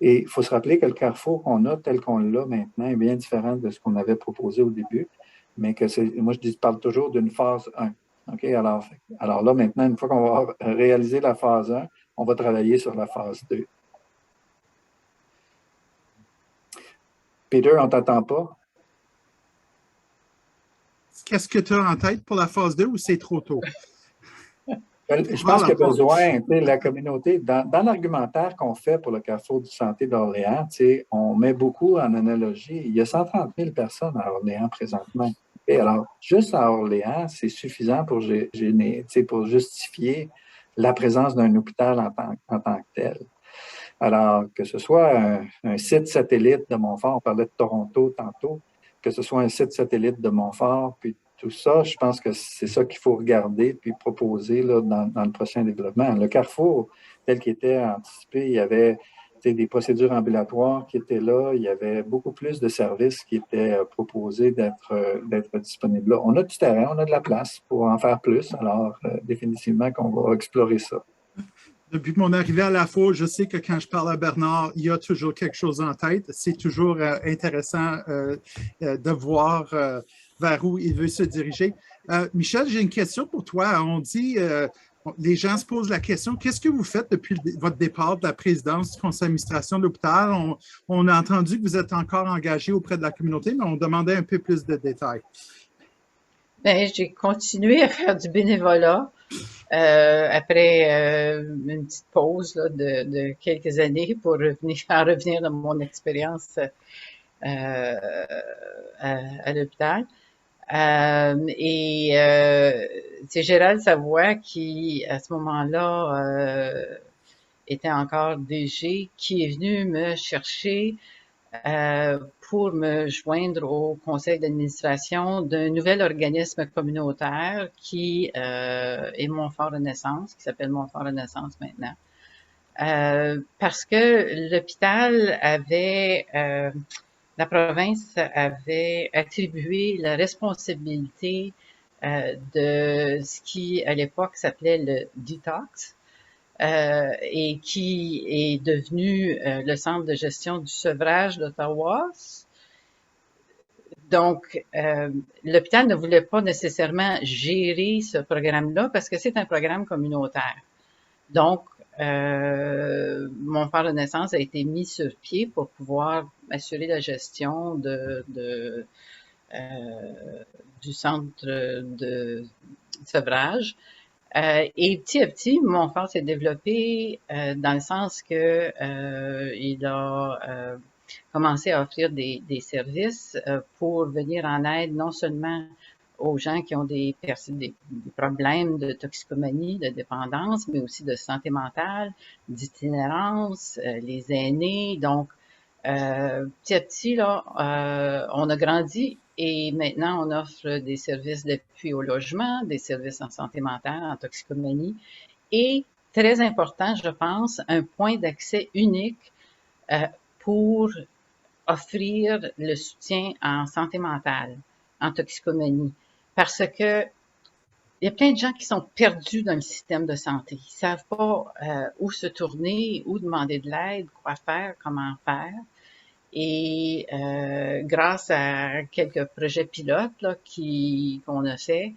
Et il faut se rappeler que le Carrefour qu'on a, tel qu'on l'a maintenant, est bien différent de ce qu'on avait proposé au début, mais que moi, je parle toujours d'une phase 1. OK? Alors là, maintenant, une fois qu'on va réaliser la phase 1, on va travailler sur la phase 2. Peter, on ne t'entend pas? Qu'est-ce que tu as en tête pour la phase 2 ou c'est trop tôt? Je pense qu'il y a besoin, la communauté, dans l'argumentaire qu'on fait pour le Carrefour du Santé d'Orléans, on met beaucoup en analogie. Il y a 130 000 personnes à Orléans présentement. Et alors, juste à Orléans, c'est suffisant pour justifier la présence d'un hôpital en tant que tel. Alors, que ce soit un site satellite de Montfort, on parlait de Toronto tantôt, que ce soit un site satellite de Montfort, puis tout ça, je pense que c'est ça qu'il faut regarder puis proposer là, dans le prochain développement. Le Carrefour, tel qu'il était anticipé, il y avait des procédures ambulatoires qui étaient là, il y avait beaucoup plus de services qui étaient proposés d'être disponibles là. On a du terrain, on a de la place pour en faire plus, alors définitivement qu'on va explorer ça. Depuis mon arrivée à la FO, je sais que quand je parle à Bernard, il y a toujours quelque chose en tête. C'est toujours intéressant de voir vers où il veut se diriger. Michel, j'ai une question pour toi. On dit, les gens se posent la question, qu'est-ce que vous faites depuis votre départ de la présidence du conseil d'administration de l'hôpital? On a entendu que vous êtes encore engagé auprès de la communauté, mais on demandait un peu plus de détails. Bien, j'ai continué à faire du bénévolat. Après une petite pause là, de quelques années pour revenir dans mon expérience à l'hôpital. C'est Gérald Savoie qui, à ce moment-là, était encore DG, qui est venu me chercher pour me joindre au conseil d'administration d'un nouvel organisme communautaire qui est Montfort Renaissance, qui s'appelle Montfort Renaissance maintenant. Parce que l'hôpital avait, la province avait attribué la responsabilité de ce qui, à l'époque, s'appelait le detox, et qui est devenu le centre de gestion du sevrage d'Ottawa. Donc, l'hôpital ne voulait pas nécessairement gérer ce programme-là parce que c'est un programme communautaire. Donc, Montfort Renaissance a été mis sur pied pour pouvoir assurer la gestion du centre de sevrage. Et petit à petit, Montfort s'est développé dans le sens que il a commencé à offrir des services pour venir en aide non seulement aux gens qui ont des problèmes de toxicomanie, de dépendance, mais aussi de santé mentale, d'itinérance, les aînés. Donc, Petit à petit, là, on a grandi et maintenant on offre des services d'appui au logement, des services en santé mentale, en toxicomanie et, très important, je pense, un point d'accès unique pour offrir le soutien en santé mentale, en toxicomanie. Parce que il y a plein de gens qui sont perdus dans le système de santé. Ils savent pas où se tourner, où demander de l'aide, quoi faire, comment faire. Et grâce à quelques projets pilotes là, qu'on a fait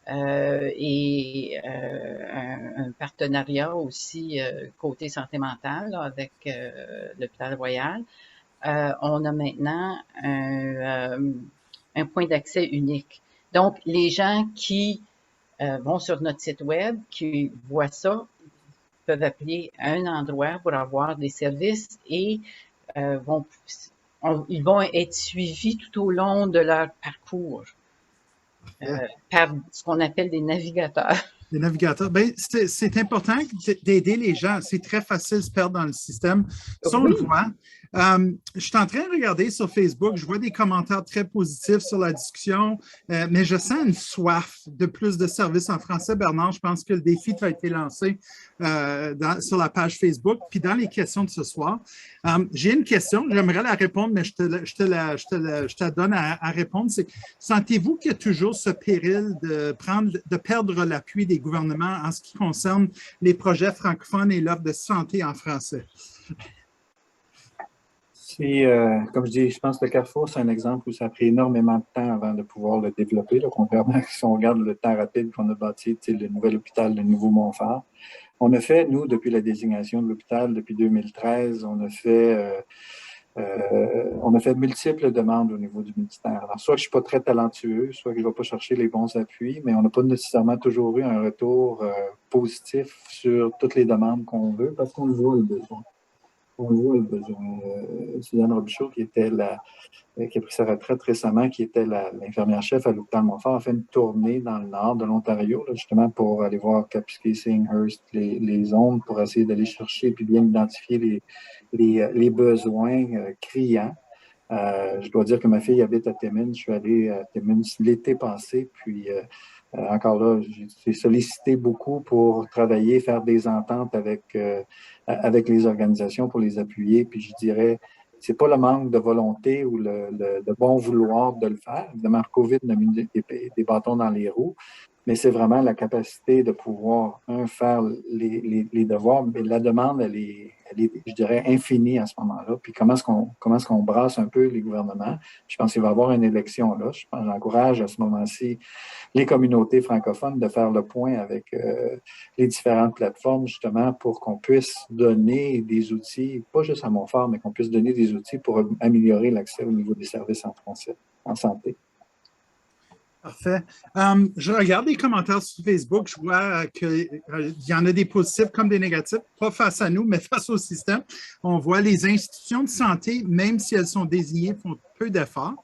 et un partenariat aussi côté santé mentale là, avec l'Hôpital Royal, on a maintenant un point d'accès unique. Donc, les gens qui vont sur notre site web, qui voient ça, peuvent appeler à un endroit pour avoir des services et ils vont être suivis tout au long de leur parcours par ce qu'on appelle des navigateurs. Les navigateurs, ben, c'est important d'aider les gens. C'est très facile de se perdre dans le système. Ça, on le voit. Je suis en train de regarder sur Facebook, je vois des commentaires très positifs sur la discussion, mais je sens une soif de plus de services en français. Bernard, je pense que le défi a été lancé sur la page Facebook. Puis dans les questions de ce soir, j'ai une question, j'aimerais la répondre, mais je te la donne à répondre. C'est, sentez-vous qu'il y a toujours ce péril de perdre l'appui des gouvernements en ce qui concerne les projets francophones et l'offre de santé en français? Comme je dis, je pense que le Carrefour, c'est un exemple où ça a pris énormément de temps avant de pouvoir le développer. Là, contrairement à si on regarde le temps rapide qu'on a bâti, le nouvel hôpital, le nouveau Montfort. On a fait, nous, depuis la désignation de l'hôpital, depuis 2013, on a fait multiples demandes au niveau du ministère. Alors, soit que je ne suis pas très talentueux, soit que je ne vais pas chercher les bons appuis, mais on n'a pas nécessairement toujours eu un retour positif sur toutes les demandes qu'on veut parce qu'on le voit le besoin. On le voit le besoin. Suzanne Robichaud, qui a pris sa retraite récemment, qui était l'infirmière-chef à l'hôpital Montfort, a fait une tournée dans le nord de l'Ontario, justement pour aller voir Kapuskasing, Hearst, les zones, pour essayer d'aller chercher et bien identifier les besoins criants. Je dois dire que ma fille habite à Timmins. Je suis allé à Timmins l'été passé, puis encore là, j'ai sollicité beaucoup pour travailler, faire des ententes avec les organisations pour les appuyer. Puis je dirais, c'est pas le manque de volonté ou le bon vouloir de le faire. Évidemment, le COVID a mis des bâtons dans les roues, mais c'est vraiment la capacité de pouvoir, faire les devoirs. Mais la demande, elle est, je dirais, infinie à ce moment-là. Puis comment est-ce qu'on brasse un peu les gouvernements? Je pense qu'il va y avoir une élection là. J'encourage à ce moment-ci les communautés francophones de faire le point avec les différentes plateformes, justement, pour qu'on puisse donner des outils, pas juste à Montfort, mais qu'on puisse donner des outils pour améliorer l'accès au niveau des services en français, en santé. Parfait. Je regarde les commentaires sur Facebook. Je vois qu'il y en a des positifs comme des négatifs, pas face à nous, mais face au système. On voit les institutions de santé, même si elles sont désignées, font peu d'efforts.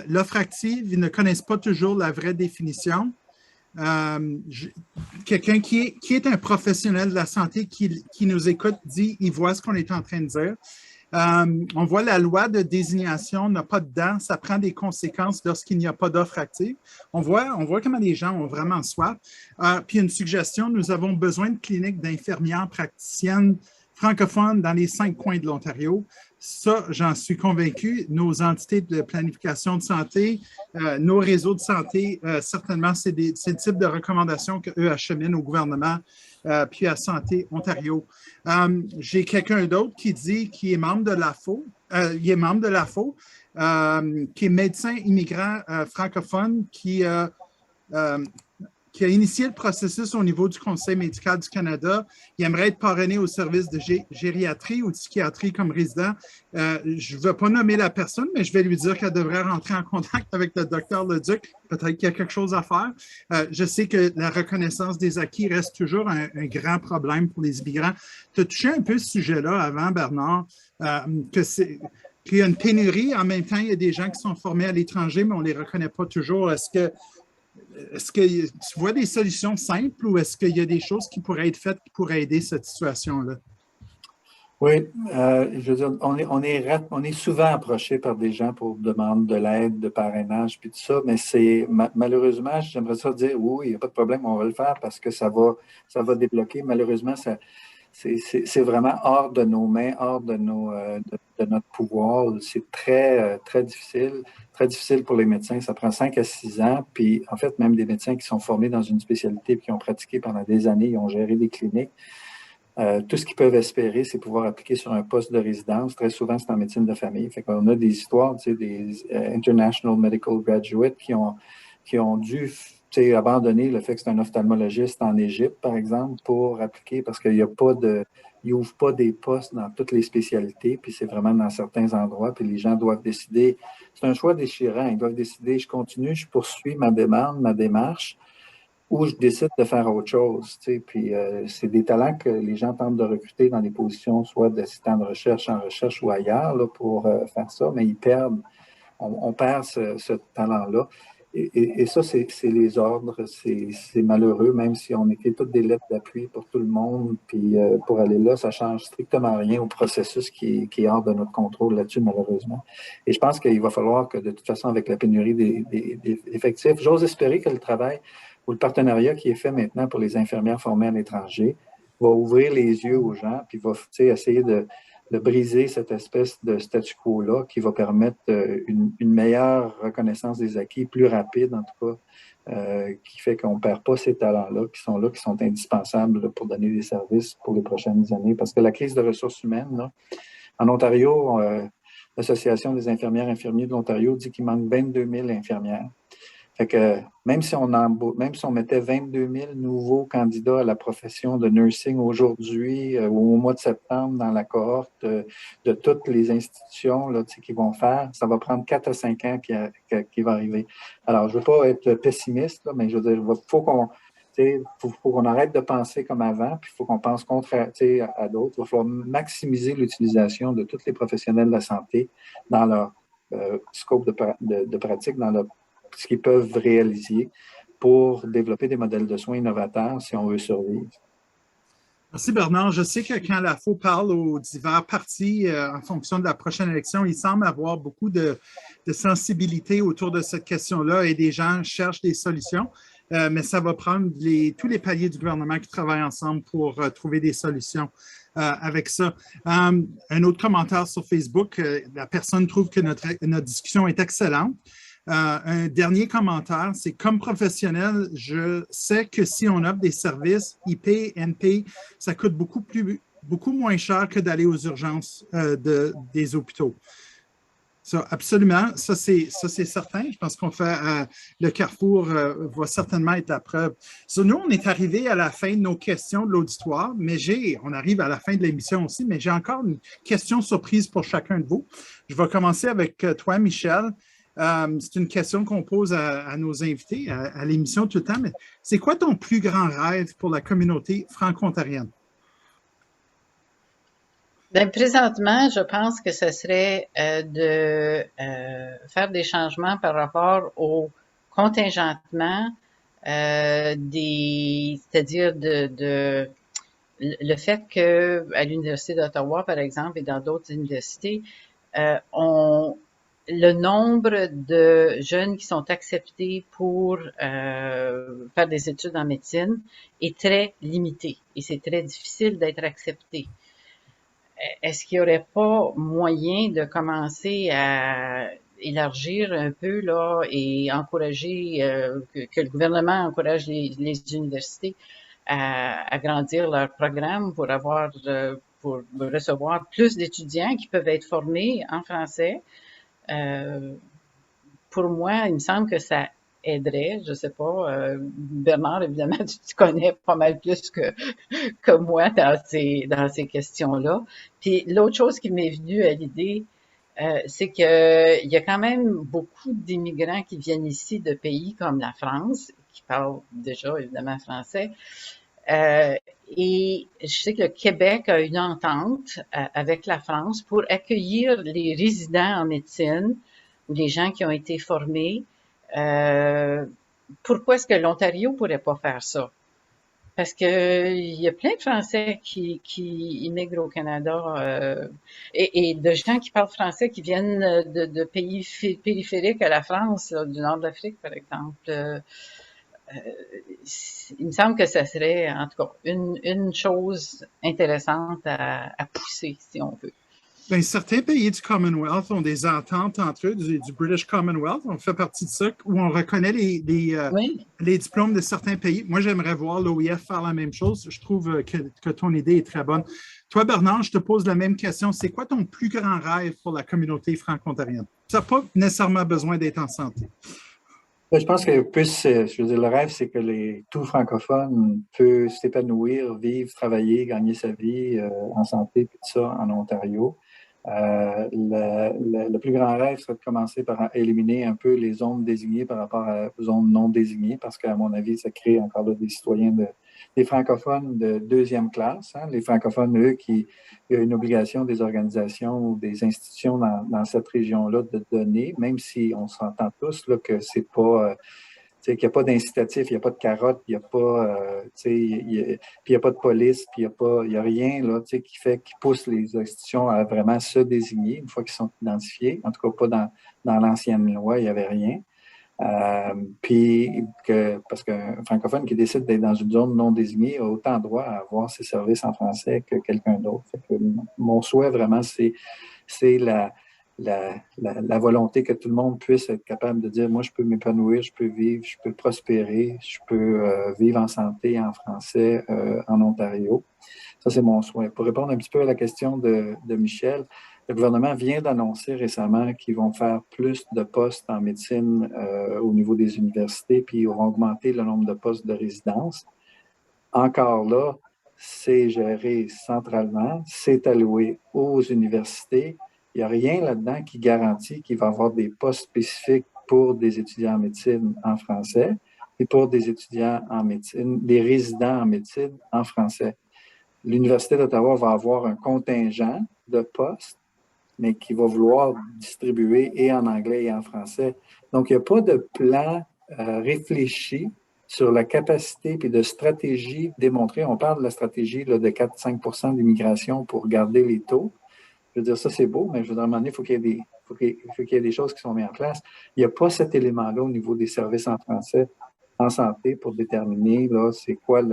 L'offre active, ils ne connaissent pas toujours la vraie définition. Quelqu'un qui est un professionnel de la santé qui nous écoute dit, il voit ce qu'on est en train de dire. On voit la loi de désignation n'a pas de dents, ça prend des conséquences lorsqu'il n'y a pas d'offre active. On voit comment les gens ont vraiment soif. Puis une suggestion, nous avons besoin de cliniques d'infirmières praticiennes francophones dans les 5 coins de l'Ontario. Ça, j'en suis convaincu. Nos entités de planification de santé, nos réseaux de santé, certainement, c'est le type de recommandations qu'eux acheminent au gouvernement puis à Santé Ontario. J'ai quelqu'un d'autre qui dit qu'il est membre de l'AFO, il est membre de l'AFO, qui est médecin immigrant francophone qui a initié le processus au niveau du Conseil médical du Canada. Il aimerait être parrainé au service de gériatrie ou de psychiatrie comme résident. Je ne vais pas nommer la personne, mais je vais lui dire qu'elle devrait rentrer en contact avec le docteur Leduc. Peut-être qu'il y a quelque chose à faire. Je sais que la reconnaissance des acquis reste toujours un grand problème pour les immigrants. Tu as touché un peu ce sujet-là avant, Bernard, qu'il y a une pénurie. En même temps, il y a des gens qui sont formés à l'étranger, mais on ne les reconnaît pas toujours. Est-ce que tu vois des solutions simples ou est-ce qu'il y a des choses qui pourraient être faites pour aider cette situation-là? Oui, je veux dire, on est souvent approché par des gens pour demander de l'aide, de parrainage, puis tout ça, mais malheureusement, j'aimerais ça dire oui, il n'y a pas de problème, on va le faire parce que ça va débloquer. Malheureusement, c'est vraiment hors de nos mains, hors de de notre pouvoir. C'est très difficile pour les médecins. Ça prend 5 à 6 ans. Puis, en fait, même des médecins qui sont formés dans une spécialité et qui ont pratiqué pendant des années, ils ont géré des cliniques. Tout ce qu'ils peuvent espérer, c'est pouvoir appliquer sur un poste de résidence. Très souvent, c'est en médecine de famille. Fait qu'on a des histoires, tu sais, des International Medical Graduates qui ont dû abandonner le fait que c'est un ophtalmologiste en Égypte, par exemple, pour appliquer parce qu'il n'y a pas de. Ils n'ouvrent pas des postes dans toutes les spécialités, puis c'est vraiment dans certains endroits, puis les gens doivent décider. C'est un choix déchirant. Ils doivent décider, je continue, je poursuis ma demande, ma démarche, ou je décide de faire autre chose. Tu sais. Puis c'est des talents que les gens tentent de recruter dans des positions soit d'assistant de recherche en recherche ou ailleurs là, pour faire ça, mais ils perdent, on perd ce talent-là. Et ça, c'est les ordres, c'est malheureux, même si on écrit toutes des lettres d'appui pour tout le monde, puis pour aller là, ça change strictement rien au processus qui est hors de notre contrôle là-dessus, malheureusement. Et je pense qu'il va falloir que, de toute façon, avec la pénurie des effectifs, j'ose espérer que le travail ou le partenariat qui est fait maintenant pour les infirmières formées à l'étranger va ouvrir les yeux aux gens, puis va essayer de briser cette espèce de statu quo-là qui va permettre une meilleure reconnaissance des acquis, plus rapide en tout cas, qui fait qu'on ne perd pas ces talents-là, qui sont indispensables là, pour donner des services pour les prochaines années. Parce que la crise de ressources humaines, là, en Ontario, l'Association des infirmières et infirmiers de l'Ontario dit qu'il manque 22 000 infirmières. Fait que même si on mettait 22 000 nouveaux candidats à la profession de nursing aujourd'hui ou au mois de septembre dans la cohorte de toutes les institutions là, qui vont faire, ça va prendre 4 à 5 ans qui va arriver. Alors, je ne veux pas être pessimiste, là, mais je veux dire, faut qu'on arrête de penser comme avant, puis il faut qu'on pense à d'autres. Il va falloir maximiser l'utilisation de tous les professionnels de la santé dans leur scope de pratique, dans leur ce qu'ils peuvent réaliser pour développer des modèles de soins innovateurs si on veut survivre. Merci Bernard. Je sais que quand la FO parle aux divers partis en fonction de la prochaine élection, il semble avoir beaucoup de sensibilité autour de cette question-là et des gens cherchent des solutions. Mais ça va prendre tous les paliers du gouvernement qui travaillent ensemble pour trouver des solutions avec ça. Un autre commentaire sur Facebook, la personne trouve que notre discussion est excellente. Un dernier commentaire, c'est comme professionnel, je sais que si on offre des services IP, NP, ça coûte beaucoup moins cher que d'aller aux urgences des hôpitaux. Ça, absolument, ça c'est certain. Je pense qu'on fait le Carrefour va certainement être la preuve. So, nous, on est arrivé à la fin de nos questions de l'auditoire, mais on arrive à la fin de l'émission aussi, mais j'ai encore une question surprise pour chacun de vous. Je vais commencer avec toi, Michel. C'est une question qu'on pose à nos invités à l'émission tout le temps, mais c'est quoi ton plus grand rêve pour la communauté franco-ontarienne? Bien, présentement, je pense que ce serait de faire des changements par rapport au contingentement c'est-à-dire le fait que à l'Université d'Ottawa, par exemple, et dans d'autres universités, le nombre de jeunes qui sont acceptés pour faire des études en médecine est très limité et c'est très difficile d'être accepté. Est-ce qu'il n'y aurait pas moyen de commencer à élargir un peu là et encourager que le gouvernement encourage les universités à agrandir leur programme pour pour recevoir plus d'étudiants qui peuvent être formés en français? Pour moi, il me semble que ça aiderait, je sais pas, Bernard, évidemment, tu connais pas mal plus que moi dans ces questions-là. Puis l'autre chose qui m'est venue à l'idée, c'est que il y a quand même beaucoup d'immigrants qui viennent ici de pays comme la France, qui parlent déjà évidemment français. Et je sais que le Québec a une entente avec la France pour accueillir les résidents en médecine ou les gens qui ont été formés. Pourquoi est-ce que l'Ontario pourrait pas faire ça? parce que il y a plein de Français qui immigrent au Canada et de gens qui parlent français qui viennent de pays périphériques à la France, là, du nord de l'Afrique, par exemple. Il me semble que ça serait, en tout cas, une chose intéressante à pousser, si on veut. Bien, certains pays du Commonwealth ont des ententes entre eux, du British Commonwealth. On fait partie de ça, où on reconnaît Oui. les diplômes de certains pays. Moi, j'aimerais voir l'OIF faire la même chose. Je trouve que ton idée est très bonne. Toi, Bernard, je te pose la même question. C'est quoi ton plus grand rêve pour la communauté franco-ontarienne? Ça n'a pas nécessairement besoin d'être en santé. Je pense que plus, je veux dire, le rêve, c'est que tout francophone peut s'épanouir, vivre, travailler, gagner sa vie en santé, puis tout ça en Ontario. Le plus grand rêve serait de commencer par éliminer un peu les zones désignées par rapport aux zones non désignées, parce qu'à mon avis, ça crée encore là, des citoyens, des francophones de deuxième classe. Hein. Les francophones, eux, il y a une obligation des organisations ou des institutions dans cette région-là de donner, même si on s'entend tous là, que c'est pas... qu'il n'y a pas d'incitatif, il n'y a pas de carotte, il n'y a pas, puis il n'y a pas de police, puis il y a rien là, qui pousse les institutions à vraiment se désigner une fois qu'ils sont identifiés. En tout cas, pas dans l'ancienne loi, il n'y avait rien. Parce qu'un francophone qui décide d'être dans une zone non désignée a autant droit à avoir ses services en français que quelqu'un d'autre. Mon souhait vraiment, c'est la volonté que tout le monde puisse être capable de dire, moi, je peux m'épanouir, je peux vivre, je peux prospérer, je peux vivre en santé en français en Ontario. Ça, c'est mon souhait. Pour répondre un petit peu à la question de Michel, le gouvernement vient d'annoncer récemment qu'ils vont faire plus de postes en médecine au niveau des universités, puis ils vont augmenter le nombre de postes de résidence. Encore là, c'est géré centralement, c'est alloué aux universités. Il n'y a rien là-dedans qui garantit qu'il va y avoir des postes spécifiques pour des étudiants en médecine en français et pour des étudiants en médecine, des résidents en médecine en français. L'Université d'Ottawa va avoir un contingent de postes, mais qui va vouloir distribuer et en anglais et en français. Donc, il n'y a pas de plan réfléchi sur la capacité et de stratégie démontrée. On parle de la stratégie là, de 4-5 % d'immigration pour garder les taux. Je veux dire, ça, c'est beau, mais je veux dire, à un moment donné, il faut qu'il y ait des choses qui sont mises en place. Il n'y a pas cet élément-là au niveau des services en français en santé pour déterminer là, c'est quoi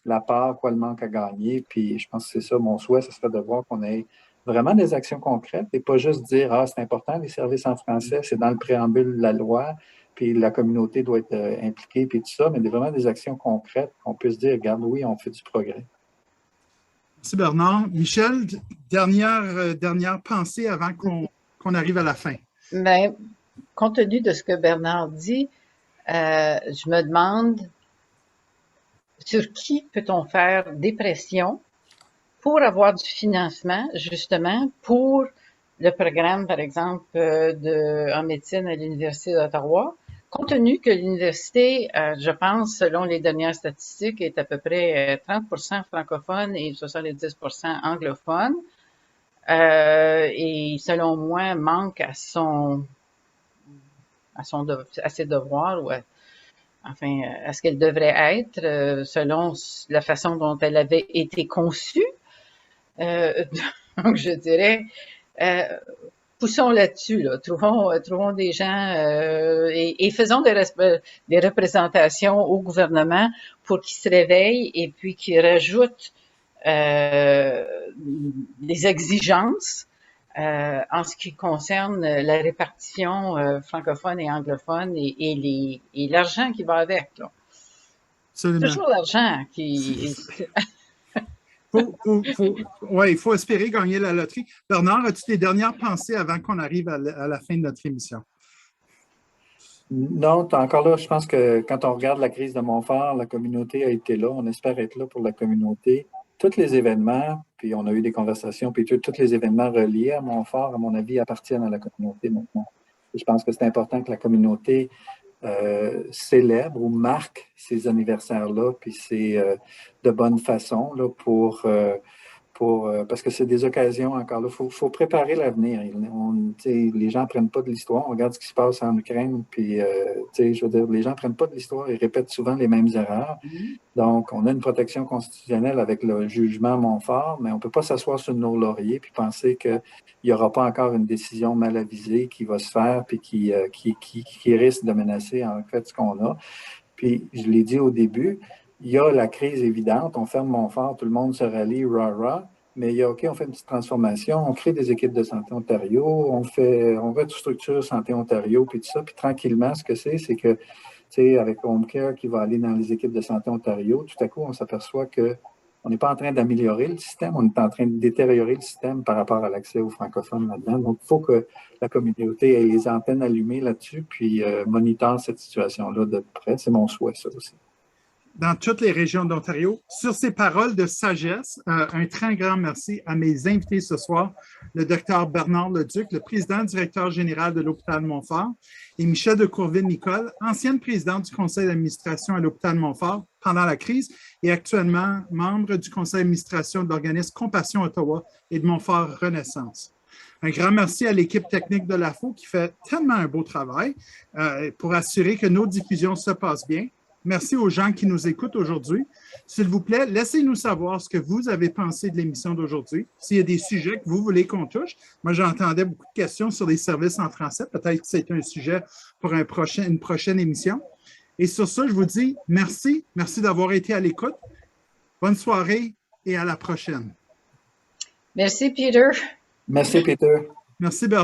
la part, quoi le manque à gagner. Puis je pense que c'est ça, mon souhait, ce serait de voir qu'on ait vraiment des actions concrètes et pas juste dire, ah, c'est important, les services en français, c'est dans le préambule de la loi, puis la communauté doit être impliquée, puis tout ça, mais vraiment des actions concrètes qu'on puisse dire, regarde, oui, on fait du progrès. Merci Bernard. Michel, dernière pensée avant qu'on arrive à la fin. Ben, compte tenu de ce que Bernard dit, je me demande sur qui peut-on faire des pressions pour avoir du financement, justement, pour le programme, par exemple, en médecine à l'Université d'Ottawa, compte tenu que l'université, je pense, selon les dernières statistiques, est à peu près 30% francophone et 70% anglophone, et selon moi, manque à ses devoirs ou à ce qu'elle devrait être, selon la façon dont elle avait été conçue. Donc, je dirais, poussons là-dessus, là. Trouvons des gens et faisons des représentations au gouvernement pour qu'ils se réveillent et puis qu'ils rajoutent des exigences en ce qui concerne la répartition francophone et anglophone et l'argent qui va avec. Là. Absolument. Toujours l'argent qui... Il faut espérer gagner la loterie. Bernard, as-tu des dernières pensées avant qu'on arrive à la fin de notre émission? Non, encore là, je pense que quand on regarde la crise de Montfort, la communauté a été là. On espère être là pour la communauté. Tous les événements, puis on a eu des conversations, puis tous les événements reliés à Montfort, à mon avis, appartiennent à la communauté maintenant. Et je pense que c'est important que la communauté célèbre ou marque ces anniversaires-là, puis c'est de bonne façon là, pour parce que c'est des occasions encore là. Il faut préparer l'avenir. Les gens ne prennent pas de l'histoire. On regarde ce qui se passe en Ukraine, puis je veux dire, les gens ne prennent pas de l'histoire. Ils répètent souvent les mêmes erreurs. Donc, on a une protection constitutionnelle avec le jugement Montfort, mais on ne peut pas s'asseoir sur nos lauriers puis penser qu'il n'y aura pas encore une décision mal avisée qui va se faire puis qui risque de menacer en fait ce qu'on a. Puis, je l'ai dit au début, il y a la crise évidente, on ferme Montfort, tout le monde se rallie, rah-rah, mais il y a, OK, on fait une petite transformation, on crée des équipes de Santé Ontario, on restructure Santé Ontario, puis tout ça, puis tranquillement, ce que c'est que, tu sais, avec Home Care qui va aller dans les équipes de Santé Ontario, tout à coup, on s'aperçoit qu'on n'est pas en train d'améliorer le système, on est en train de détériorer le système par rapport à l'accès aux francophones là-dedans. Donc, il faut que la communauté ait les antennes allumées là-dessus, puis monitore cette situation-là de près. C'est mon souhait, ça aussi. Dans toutes les régions d'Ontario. Sur ces paroles de sagesse, un très grand merci à mes invités ce soir, le Dr Bernard Leduc, le président directeur général de l'Hôpital Montfort, et Michèle de Courville-Nicole, ancienne présidente du conseil d'administration à l'Hôpital Montfort pendant la crise et actuellement membre du conseil d'administration de l'organisme Compassion Ottawa et de Montfort Renaissance. Un grand merci à l'équipe technique de l'AFO qui fait tellement un beau travail pour assurer que nos diffusions se passent bien. Merci aux gens qui nous écoutent aujourd'hui. S'il vous plaît, laissez-nous savoir ce que vous avez pensé de l'émission d'aujourd'hui. S'il y a des sujets que vous voulez qu'on touche. Moi, j'entendais beaucoup de questions sur les services en français. Peut-être que c'est un sujet pour une prochaine émission. Et sur ça, je vous dis merci. Merci d'avoir été à l'écoute. Bonne soirée et à la prochaine. Merci, Peter. Merci, Peter. Merci, Bernard.